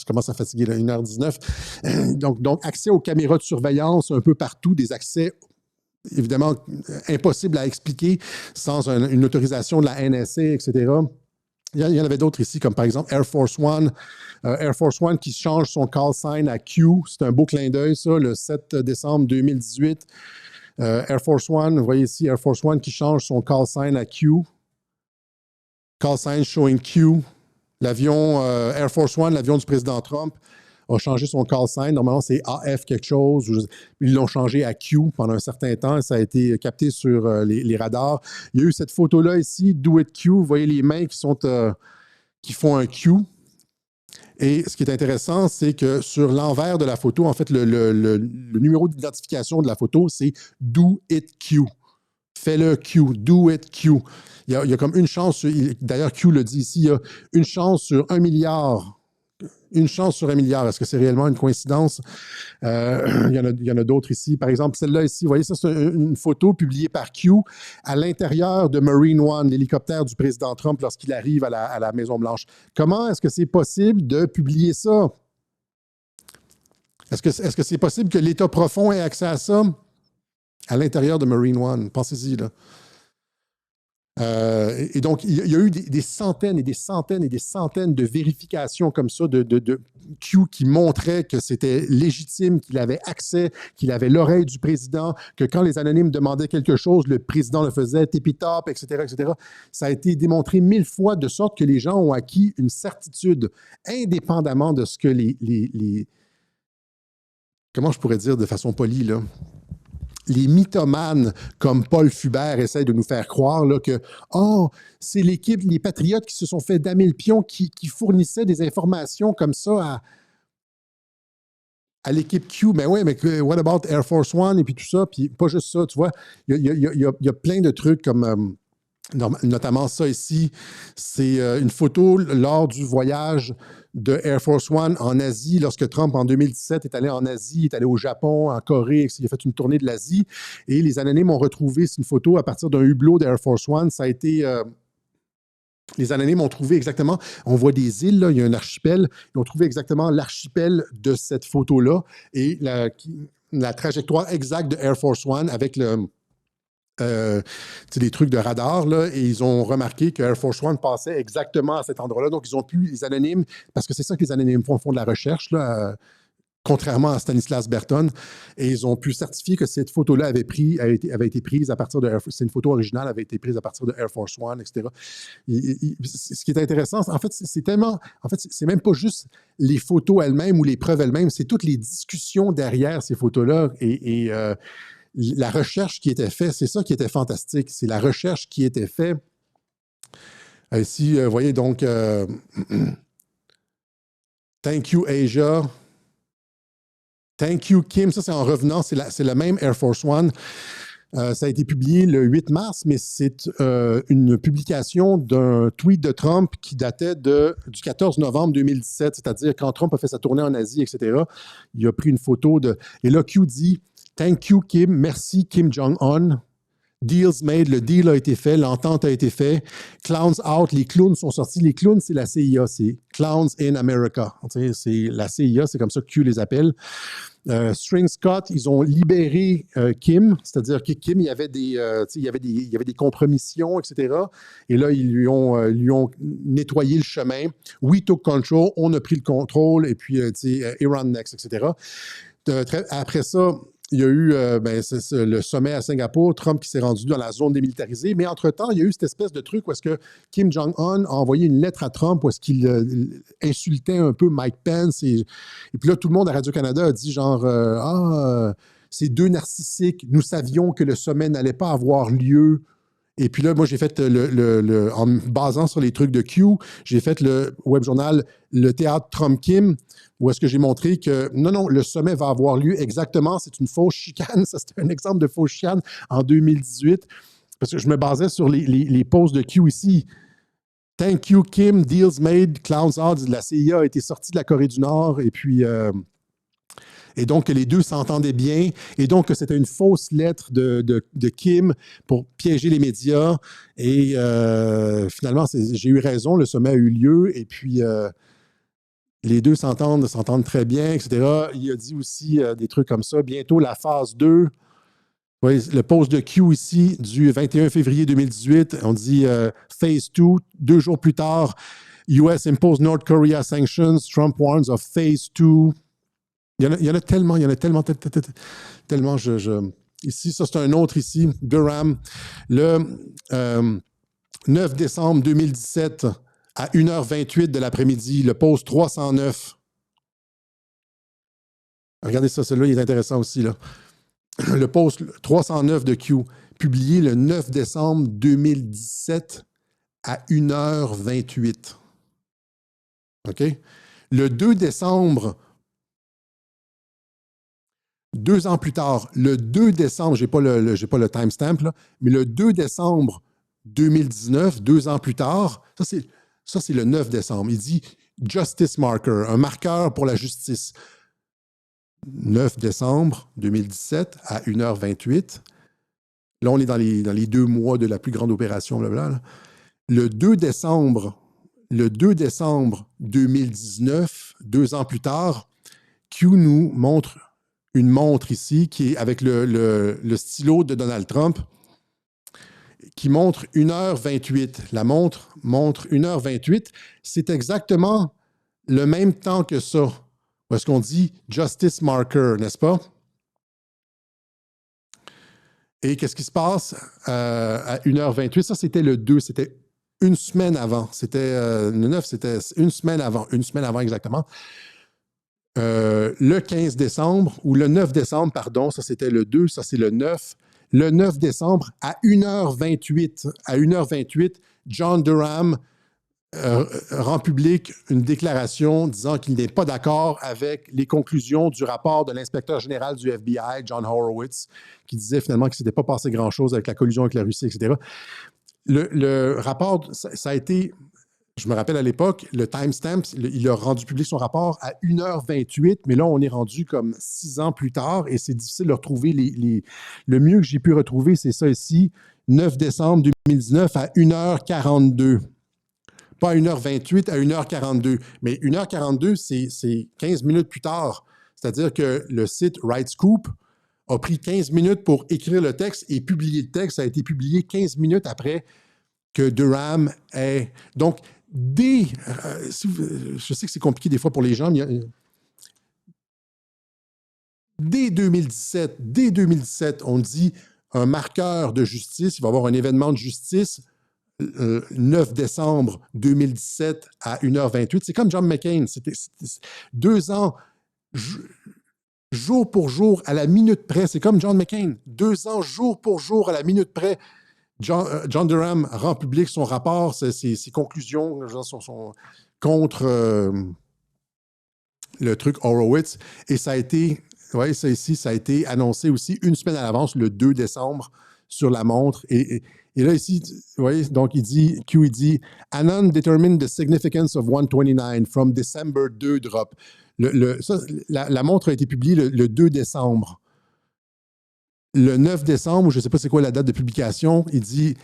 S1: Commence à fatiguer, là, 1h19. Donc, accès aux caméras de surveillance un peu partout, des accès évidemment impossibles à expliquer sans une autorisation de la NSA, etc. Il y en avait d'autres ici, comme par exemple Air Force One. Air Force One qui change son call sign à Q. C'est un beau clin d'œil, ça, le 7 décembre 2018. Air Force One, vous voyez ici, Air Force One qui change son call sign à Q. Call sign showing Q. L'avion Air Force One, l'avion du président Trump, a changé son call sign. Normalement, c'est AF quelque chose. Ils l'ont changé à Q pendant un certain temps. Ça a été capté sur les radars. Il y a eu cette photo-là ici, Do It Q. Vous voyez les mains qui font un Q. Et ce qui est intéressant, c'est que sur l'envers de la photo, en fait, le numéro d'identification de la photo, c'est Do It Q. Fais-le Q. Do It Q. Il y a comme une chance, d'ailleurs Q le dit ici, il y a une chance sur 1 milliard. Une chance sur 1 milliard. Est-ce que c'est réellement une coïncidence? Il y en a d'autres ici. Par exemple, celle-là ici, vous voyez, ça, c'est une photo publiée par Q à l'intérieur de Marine One, l'hélicoptère du président Trump lorsqu'il arrive à la Maison-Blanche. Comment est-ce que c'est possible de publier ça? Est-ce que c'est possible que l'État profond ait accès à ça? À l'intérieur de Marine One. Pensez-y, là. Et donc, il y a eu des centaines et des centaines et des centaines de vérifications comme ça de Q qui montraient que c'était légitime, qu'il avait accès, qu'il avait l'oreille du président, que quand les anonymes demandaient quelque chose, le président le faisait, tipi-top, etc., etc. Ça a été démontré 1000 fois de sorte que les gens ont acquis une certitude, indépendamment de ce que comment je pourrais dire de façon polie, là? Les mythomanes comme Paul Fubert essayent de nous faire croire là, que c'est l'équipe, les patriotes qui se sont fait damer le pion, qui fournissaient des informations comme ça à l'équipe Q. Mais oui, mais what about Air Force One et puis tout ça? Puis pas juste ça, tu vois. Il y a plein de trucs comme notamment ça ici. C'est une photo lors du voyage de Air Force One en Asie, lorsque Trump, en 2017, est allé en Asie, est allé au Japon, en Corée, il a fait une tournée de l'Asie. Et les anonymes ont retrouvé, c'est une photo à partir d'un hublot d'Air Force One. Ça a été Les Anonymes ont trouvé exactement, on voit des îles, là, il y a un archipel, ils ont trouvé exactement l'archipel de cette photo-là et la trajectoire exacte de Air Force One avec les trucs de radar, là, et ils ont remarqué que Air Force One passait exactement à cet endroit-là. Donc, ils ont pu, les Anonymes, parce que c'est ça que les Anonymes font de la recherche, là, contrairement à Stanislas Berton, et ils ont pu certifier que cette photo-là avait été prise à partir de Air Force. C'est une photo originale, avait été prise à partir de Air Force One, etc. Ce qui est intéressant, en fait, c'est même pas juste les photos elles-mêmes ou les preuves elles-mêmes, c'est toutes les discussions derrière ces photos-là et la recherche qui était faite, c'est ça qui était fantastique. C'est la recherche qui était faite. Ici, vous voyez donc, Thank you Asia. Thank you, Kim. Ça, c'est en revenant. C'est le même Air Force One. Ça a été publié le 8 mars, mais c'est une publication d'un tweet de Trump qui datait du 14 novembre 2017, c'est-à-dire quand Trump a fait sa tournée en Asie, etc. Il a pris une photo de... Et là, Q dit « Thank you, Kim. Merci, Kim Jong-un. Deals made. Le deal a été fait. L'entente a été faite. Clowns out. Les clowns sont sortis. Les clowns, c'est la CIA. C'est Clowns in America. C'est la CIA. C'est comme ça que Q les appelle. String Scott, ils ont libéré Kim, c'est-à-dire que Kim, il y avait des compromissions, etc. Et là, ils lui ont nettoyé le chemin. We took control, on a pris le contrôle, et puis, Iran next, etc. Après ça, il y a eu le sommet à Singapour, Trump qui s'est rendu dans la zone démilitarisée, mais entre-temps, il y a eu cette espèce de truc où est-ce que Kim Jong-un a envoyé une lettre à Trump où est-ce qu'il insultait un peu Mike Pence, et puis là, tout le monde à Radio-Canada a dit genre c'est deux narcissiques, nous savions que le sommet n'allait pas avoir lieu. Et puis là, moi, j'ai fait en me basant sur les trucs de Q, j'ai fait le web journal Le Théâtre Trump-Kim, où est-ce que j'ai montré que non, le sommet va avoir lieu exactement, c'est une fausse chicane. Ça, c'était un exemple de fausse chicane en 2018, parce que je me basais sur les posts de Q ici. Thank you, Kim, deals made, clowns out. La CIA a été sortie de la Corée du Nord, et puis... et donc, les deux s'entendaient bien. Et donc, c'était une fausse lettre de Kim pour piéger les médias. Et finalement, j'ai eu raison, le sommet a eu lieu. Et puis, les deux s'entendent très bien, etc. Il a dit aussi des trucs comme ça. Bientôt, la phase 2. Oui, le post de Q ici, du 21 février 2018, on dit phase 2. 2 jours plus tard, US impose North Korea sanctions. Trump warns of phase 2. Il y en a tellement. Ici, ça, c'est un autre ici, Durham. Le 9 décembre 2017, à 1h28 de l'après-midi, le post 309. Regardez ça, celui-là, il est intéressant aussi, là. Le post 309 de Q, publié le 9 décembre 2017 à 1h28. OK? Le 2 décembre... 2 ans plus tard, le 2 décembre, je n'ai pas le timestamp, là, mais le 2 décembre 2019, 2 ans plus tard, ça c'est le 9 décembre, il dit « Justice Marker », un marqueur pour la justice. 9 décembre 2017 à 1h28. Là, on est dans les 2 mois de la plus grande opération, blablabla. Là. Le 2 décembre 2019, 2 ans plus tard, Q nous montre une montre ici qui est avec le stylo de Donald Trump qui montre 1h28. La montre montre 1h28. C'est exactement le même temps que ça. Parce qu'on dit Justice Marker, n'est-ce pas? Et qu'est-ce qui se passe à 1h28? Ça, c'était le 2. C'était une semaine avant. C'était le 9, c'était une semaine avant. Une semaine avant exactement. Le 15 décembre, ou le 9 décembre, pardon, ça c'était le 2, ça c'est le 9. Le 9 décembre, à 1h28, John Durham rend public une déclaration disant qu'il n'est pas d'accord avec les conclusions du rapport de l'inspecteur général du FBI, John Horowitz, qui disait finalement qu'il ne s'était pas passé grand-chose avec la collusion avec la Russie, etc. Le rapport, ça a été... Je me rappelle à l'époque, le timestamp, il a rendu public son rapport à 1h28, mais là, on est rendu comme 6 ans plus tard et c'est difficile de retrouver le mieux que j'ai pu retrouver, c'est ça ici, 9 décembre 2019 à 1h42. pas à 1h28, à 1h42. Mais 1h42, c'est 15 minutes plus tard. C'est-à-dire que le site RightScoop a pris 15 minutes pour écrire le texte et publier le texte. Ça a été publié 15 minutes après que Durham ait... Donc, je sais que c'est compliqué des fois pour les gens, mais dès 2017, on dit un marqueur de justice, il va y avoir un événement de justice 9 décembre 2017 à 1h28. C'est comme John McCain. C'était 2 ans, jour pour jour, à la minute près. C'est comme John McCain. 2 ans, jour pour jour, à la minute près. John Durham rend public son rapport, ses conclusions contre le truc Horowitz. Et ça a été, ça a été annoncé aussi 1 semaine à l'avance, le 2 décembre, sur la montre. Et là, ici, vous voyez, donc il dit, Anon determined the significance of 129 from December 2 drop. La montre a été publiée le 2 décembre. Le 9 décembre, je ne sais pas c'est quoi la date de publication, il dit,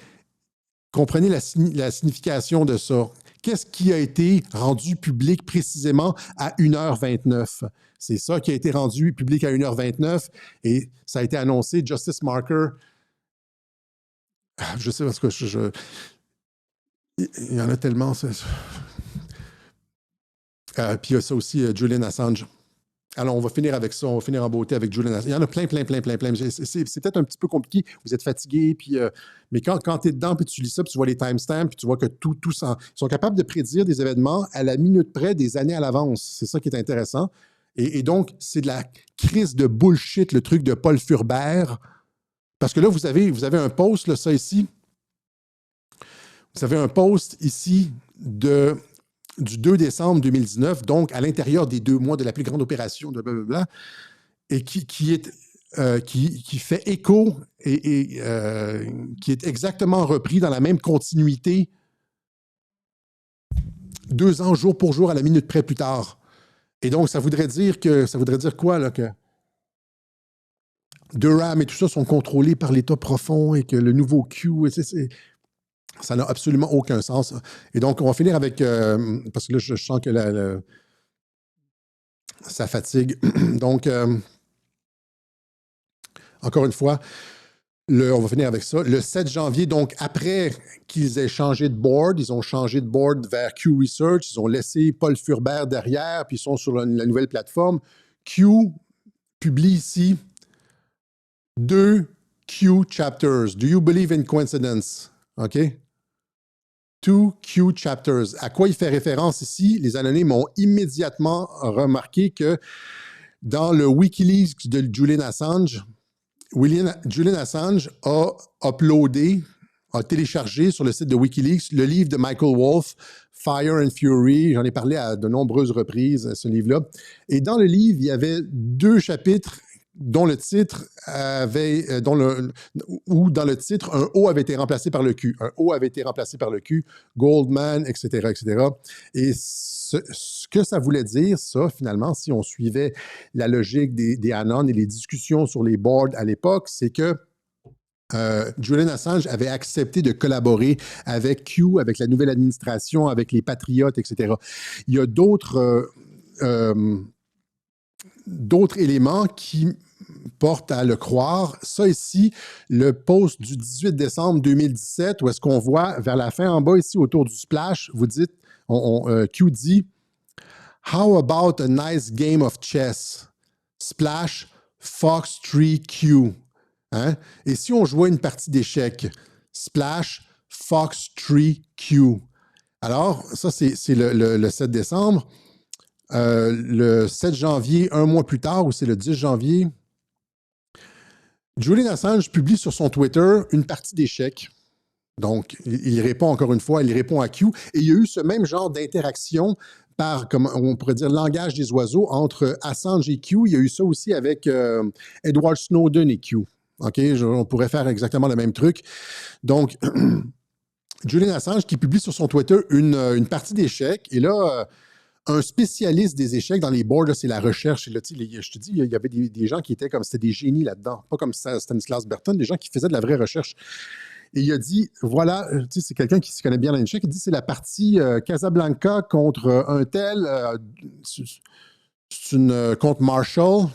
S1: comprenez la signification de ça. Qu'est-ce qui a été rendu public précisément à 1h29? C'est ça qui a été rendu public à 1h29 et ça a été annoncé, Justice Marker. Je sais parce que il y en a tellement. Puis il y a ça aussi, Julian Assange. Alors, on va finir avec ça. On va finir en beauté avec Julian Assange. Il y en a plein. C'est peut-être un petit peu compliqué. Vous êtes fatigué. Puis, mais quand tu es dedans, puis tu lis ça, puis tu vois les timestamps, puis tu vois que ils sont capables de prédire des événements à la minute près des années à l'avance. C'est ça qui est intéressant. Et donc, c'est de la crise de bullshit, le truc de Paul Furbert. Parce que là, vous avez un post, là, ça ici. Vous avez un post ici du 2 décembre 2019, donc à l'intérieur des 2 mois de la plus grande opération de blablabla, et qui fait écho et qui est exactement repris dans la même continuité 2 ans, jour pour jour, à la minute près plus tard. Et donc, ça voudrait dire quoi, là, que Durham et tout ça sont contrôlés par l'État profond et que le nouveau Q, ça n'a absolument aucun sens. Et donc, on va finir avec... parce que là, je sens que ça fatigue. Donc, encore une fois, on va finir avec ça. Le 7 janvier, donc après qu'ils aient changé de board, ils ont changé de board vers Q Research, ils ont laissé Paul Furbert derrière, puis ils sont sur la nouvelle plateforme. Q publie ici 2 Q chapters. Do you believe in coincidence? OK? 2 Q chapters. À quoi il fait référence ici? Les anonymes ont immédiatement remarqué que dans le Wikileaks de Julian Assange, Julian Assange a téléchargé sur le site de Wikileaks le livre de Michael Wolff, Fire and Fury. J'en ai parlé à de nombreuses reprises, ce livre-là. Et dans le livre, il y avait 2 chapitres dont le titre avait, dans le titre, un O avait été remplacé par le Q. Un O avait été remplacé par le Q, Goldman, etc., etc. Et ce que ça voulait dire, ça, finalement, si on suivait la logique des Anon et les discussions sur les boards à l'époque, c'est que Julian Assange avait accepté de collaborer avec Q, avec la nouvelle administration, avec les Patriotes, etc. Il y a d'autres éléments qui portent à le croire. Ça ici, le post du 18 décembre 2017, où est-ce qu'on voit vers la fin en bas ici, autour du splash, vous dites, Q dit « How about a nice game of chess? Splash, Fox 3 Q. » Hein? Et si on jouait une partie d'échecs, Splash, Fox 3 Q. Alors, ça, c'est le 7 décembre. Le 7 janvier, 1 mois plus tard, ou c'est le 10 janvier, Julian Assange publie sur son Twitter une partie d'échecs. Donc, il répond encore une fois, il répond à Q. Et il y a eu ce même genre d'interaction par, comme on pourrait dire, langage des oiseaux entre Assange et Q. Il y a eu ça aussi avec Edward Snowden et Q. OK? On pourrait faire exactement le même truc. Donc, Julian Assange qui publie sur son Twitter une partie d'échecs. Et là, un spécialiste des échecs dans les boards, c'est la recherche. Et là, je te dis, il y avait des gens qui étaient comme, c'était des génies là-dedans. Pas comme Stanislas Berton, des gens qui faisaient de la vraie recherche. Et il a dit, voilà, tu sais, c'est quelqu'un qui se connaît bien dans l'échec, il dit, c'est la partie Casablanca contre un tel, c'est contre Marshall,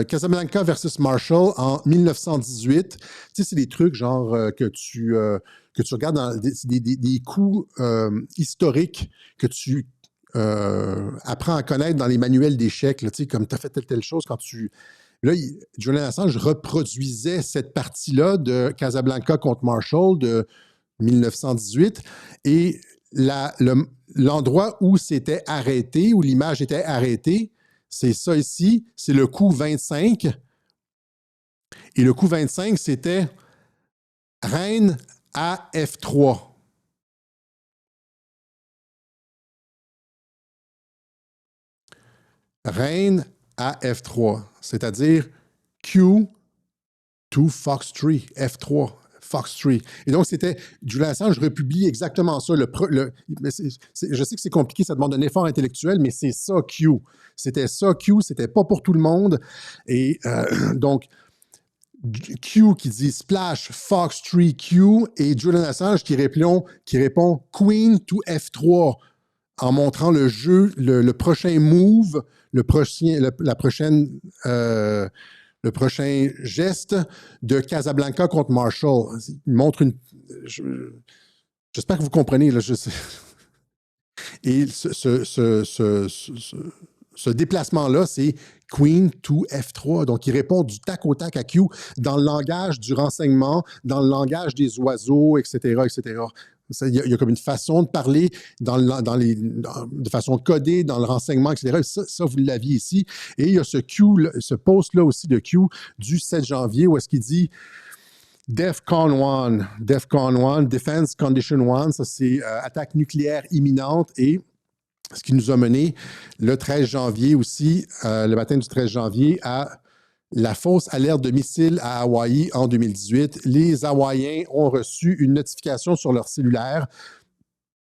S1: Casablanca versus Marshall en 1918. Tu sais, c'est des trucs genre que tu regardes dans des coups historiques que tu apprends à connaître dans les manuels d'échecs, tu sais, comme tu as fait telle chose quand tu... Là, Julian Assange reproduisait cette partie-là de Casablanca contre Marshall de 1918 et l'endroit où c'était arrêté, où l'image était arrêtée, c'est ça ici, c'est le coup 25. Et le coup 25, c'était reine à F3. Reine à F3, c'est-à-dire Q to Fox 3, F3. Fox 3. Et donc, c'était Julian Assange republie exactement ça. Je sais que c'est compliqué, ça demande un effort intellectuel, mais c'est ça Q. C'était ça Q, c'était pas pour tout le monde. Et donc, Q qui dit Splash Fox 3 Q et Julian Assange qui répond Queen to F3 en montrant le jeu, le prochain move, le prochain geste de Casablanca contre Marshall. Il montre une... J'espère que vous comprenez. Là, Et ce déplacement-là, c'est Queen to F3. Donc, il répond du tac au tac à Q dans le langage du renseignement, dans le langage des oiseaux, etc., etc. Il y a comme une façon de parler de façon codée dans le renseignement, etc. Ça, vous l'aviez ici. Et il y a ce post-là aussi de Q du 7 janvier où est-ce qu'il dit DEFCON 1, Defense Condition 1, ça c'est attaque nucléaire imminente et ce qui nous a mené le 13 janvier aussi, le matin du 13 janvier, à la fausse alerte de missiles à Hawaï en 2018. Les Hawaïens ont reçu une notification sur leur cellulaire.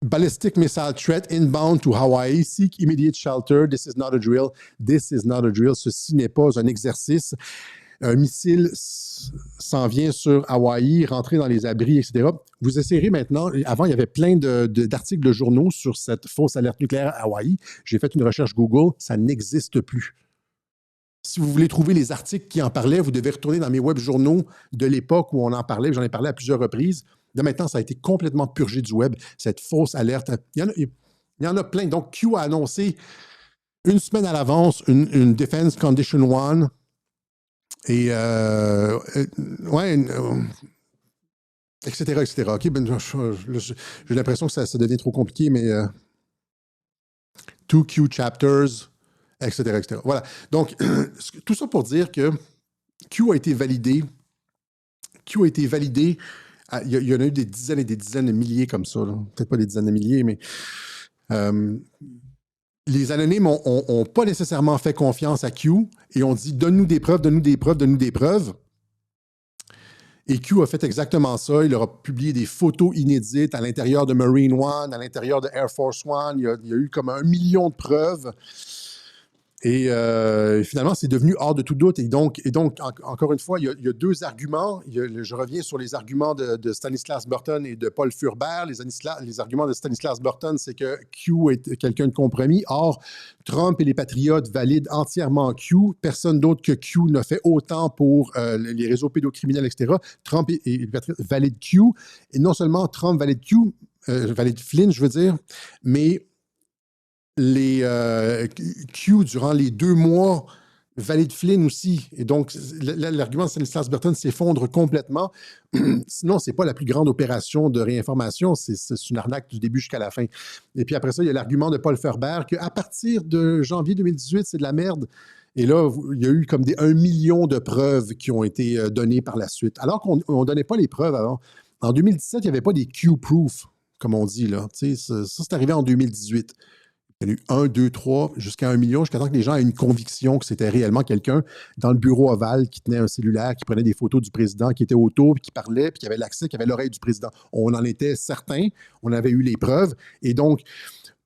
S1: Ballistic missile threat inbound to Hawaii. Seek immediate shelter. This is not a drill. This is not a drill. Ceci n'est pas un exercice. Un missile s'en vient sur Hawaï, rentrer dans les abris, etc. Vous essayerez maintenant, avant, il y avait plein d'articles de journaux sur cette fausse alerte nucléaire à Hawaï. J'ai fait une recherche Google, ça n'existe plus. Si vous voulez trouver les articles qui en parlaient, vous devez retourner dans mes web journaux de l'époque où on en parlait. J'en ai parlé à plusieurs reprises. De maintenant, ça a été complètement purgé du web, cette fausse alerte. Il y en a plein. Donc, Q a annoncé une semaine à l'avance une Defense Condition 1. Et, etc., etc. OK, j'ai l'impression que ça devient trop compliqué, mais 2 Q chapters, etc., etc. Voilà. Donc, tout ça pour dire que Q a été validé. Q a été validé. Il y en a eu des dizaines et des dizaines de milliers comme ça. Peut-être pas des dizaines de milliers, mais les anonymes n'ont pas nécessairement fait confiance à Q et ont dit « Donne-nous des preuves, donne-nous des preuves, donne-nous des preuves ». Et Q a fait exactement ça. Il a publié des photos inédites à l'intérieur de Marine One, à l'intérieur de Air Force One. Il y a eu comme 1 million de preuves. Et finalement, c'est devenu hors de tout doute. Et donc encore une fois, il y a deux arguments. Je reviens sur les arguments de Stanislas Burton et de Paul Furber. Les arguments de Stanislas Burton, c'est que Q est quelqu'un de compromis. Or, Trump et les patriotes valident entièrement Q. Personne d'autre que Q n'a fait autant pour les réseaux pédocriminels, etc. Trump et les patriotes valident Q. Et non seulement Trump valide Q, valide Flynn, je veux dire, mais les Q, durant les 2 mois, valide Flynn aussi. Et donc, l'argument de Stanislas Burton s'effondre complètement. Sinon, ce n'est pas la plus grande opération de réinformation. C'est une arnaque du début jusqu'à la fin. Et puis après ça, il y a l'argument de Paul Furber qu'à partir de janvier 2018, c'est de la merde. Et là, il y a eu comme 1 million de preuves qui ont été données par la suite. Alors qu'on ne donnait pas les preuves avant. En 2017, il n'y avait pas des Q-proof, comme on dit, là. Ça, c'est arrivé en 2018. Il y en a eu 1, 2, 3, jusqu'à 1 million, jusqu'à temps que les gens aient une conviction que c'était réellement quelqu'un dans le bureau ovale qui tenait un cellulaire, qui prenait des photos du président, qui était autour, puis qui parlait, puis qui avait l'accès, qui avait l'oreille du président. On en était certains, on avait eu les preuves. Et donc,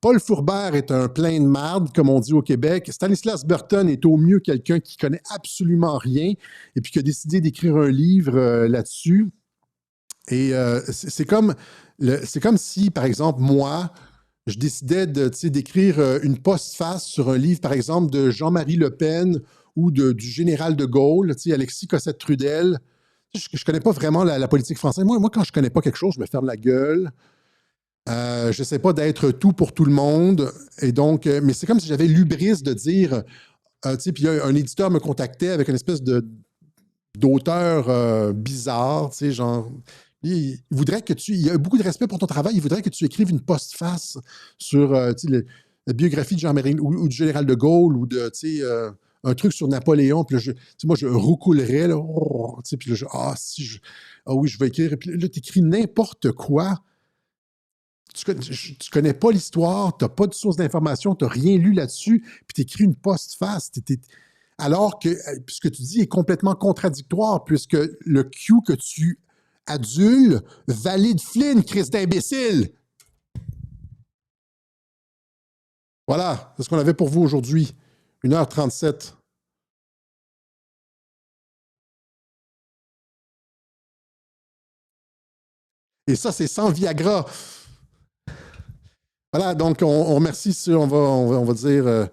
S1: Paul Furber est un plein de marde, comme on dit au Québec. Stanislas Burton est au mieux quelqu'un qui connaît absolument rien et puis qui a décidé d'écrire un livre là-dessus. Et c'est comme si, par exemple, moi, je décidais d'écrire une postface sur un livre, par exemple, de Jean-Marie Le Pen ou du général de Gaulle, Alexis Cossette-Trudel. Je ne connais pas vraiment la politique française. Moi, quand je ne connais pas quelque chose, je me ferme la gueule. Je n'essaie pas d'être tout pour tout le monde. Et donc, mais c'est comme si j'avais l'hubris de dire, puis un éditeur me contactait avec une espèce d'auteur bizarre, genre. Il voudrait que il a beaucoup de respect pour ton travail. Il voudrait que tu écrives une postface sur la biographie de Jean-Marie ou du général de Gaulle ou un truc sur Napoléon. Puis là, moi, je roucoulerais. Là, puis là, oui, je vais écrire. Puis là, tu écris n'importe quoi. Tu connais pas l'histoire, tu n'as pas de source d'information, tu n'as rien lu là-dessus, puis tu écris une postface. Alors que ce que tu dis est complètement contradictoire, puisque le Q que tu adules valide Flynn, Christ d'imbécile. Voilà, c'est ce qu'on avait pour vous aujourd'hui. 1h37. Et ça, c'est sans Viagra. Voilà, donc on remercie, on va dire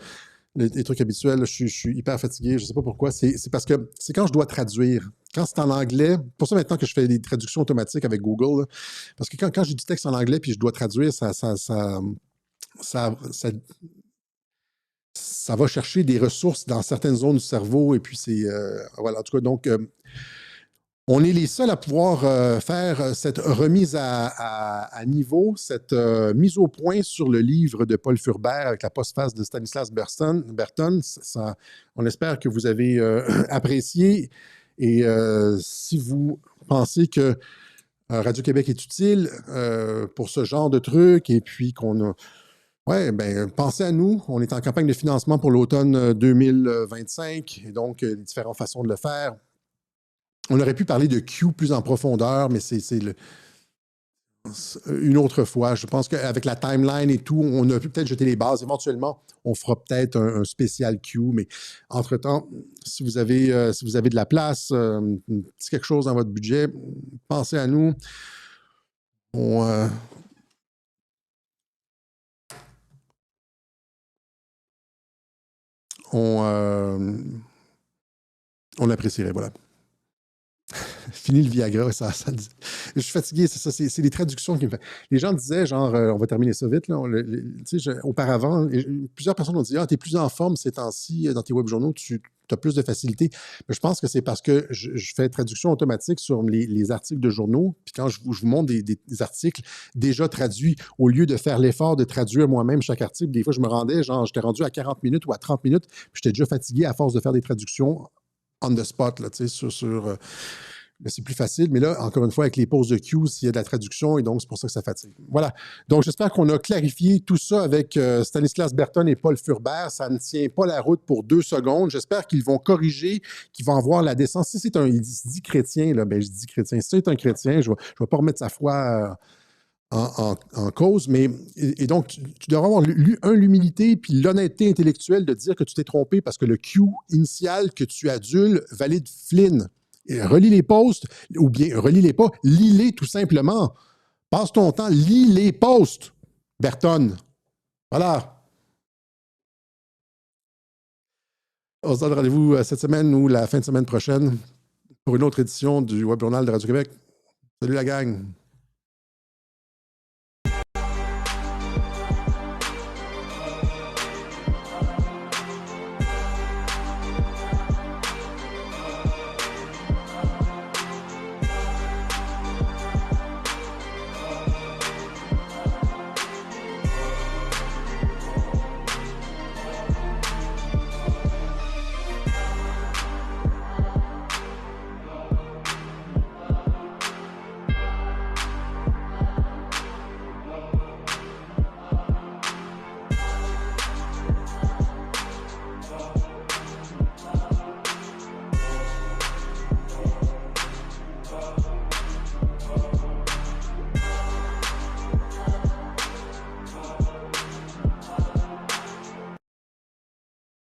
S1: les trucs habituels. Je suis hyper fatigué, je ne sais pas pourquoi. C'est parce que c'est quand je dois traduire. Quand c'est en anglais, pour ça maintenant que je fais des traductions automatiques avec Google, là, parce que quand j'ai du texte en anglais puis je dois traduire, ça va chercher des ressources dans certaines zones du cerveau et puis c'est... voilà, en tout cas, donc... on est les seuls à pouvoir faire cette remise à niveau, cette mise au point sur le livre de Paul Furbert avec la postface de Stanislas Berton. On espère que vous avez apprécié. Et si vous pensez que Radio-Québec est utile pour ce genre de truc et puis qu'on a... Ouais, ben, pensez à nous. On est en campagne de financement pour l'automne 2025 et donc différentes façons de le faire. On aurait pu parler de Q plus en profondeur, mais c'est une autre fois. Je pense qu'avec la timeline et tout, on a peut-être jeté les bases. Éventuellement, on fera peut-être un spécial Q, mais entre-temps, si vous avez de la place, si quelque chose dans votre budget, pensez à nous. On l'apprécierait, voilà. Fini le Viagra, je suis fatigué, c'est ça, c'est les traductions qui me font. Les gens disaient, genre, on va terminer ça vite, là, auparavant, plusieurs personnes ont dit, t'es plus en forme ces temps-ci, dans tes webjournaux, tu as plus de facilité. Mais je pense que c'est parce que je fais traduction automatique sur les articles de journaux, puis quand je vous montre des articles déjà traduits, au lieu de faire l'effort de traduire moi-même chaque article, des fois, je me rendais, genre, j'étais rendu à 40 minutes ou à 30 minutes, puis j'étais déjà fatigué à force de faire des traductions on the spot, là, tu sais, c'est plus facile, mais là, encore une fois, avec les pauses de Q, s'il y a de la traduction, et donc c'est pour ça que ça fatigue. Voilà. Donc, j'espère qu'on a clarifié tout ça avec Stanislas Berton et Paul Furbert. Ça ne tient pas la route pour 2 secondes. J'espère qu'ils vont corriger, qu'ils vont avoir la décence. Si c'est il se dit chrétien, là, ben je dis chrétien. Si c'est un chrétien, je ne vais pas remettre sa foi en cause, mais et donc, tu devrais avoir l'humilité puis l'honnêteté intellectuelle de dire que tu t'es trompé parce que le Q initial que tu adules valide Flynn. Et relis les posts, ou bien relis-les pas, lis-les tout simplement. Passe ton temps, lis les posts, Berton. Voilà. On se donne rendez-vous cette semaine ou la fin de semaine prochaine pour une autre édition du Web Journal de Radio-Québec. Salut la gang!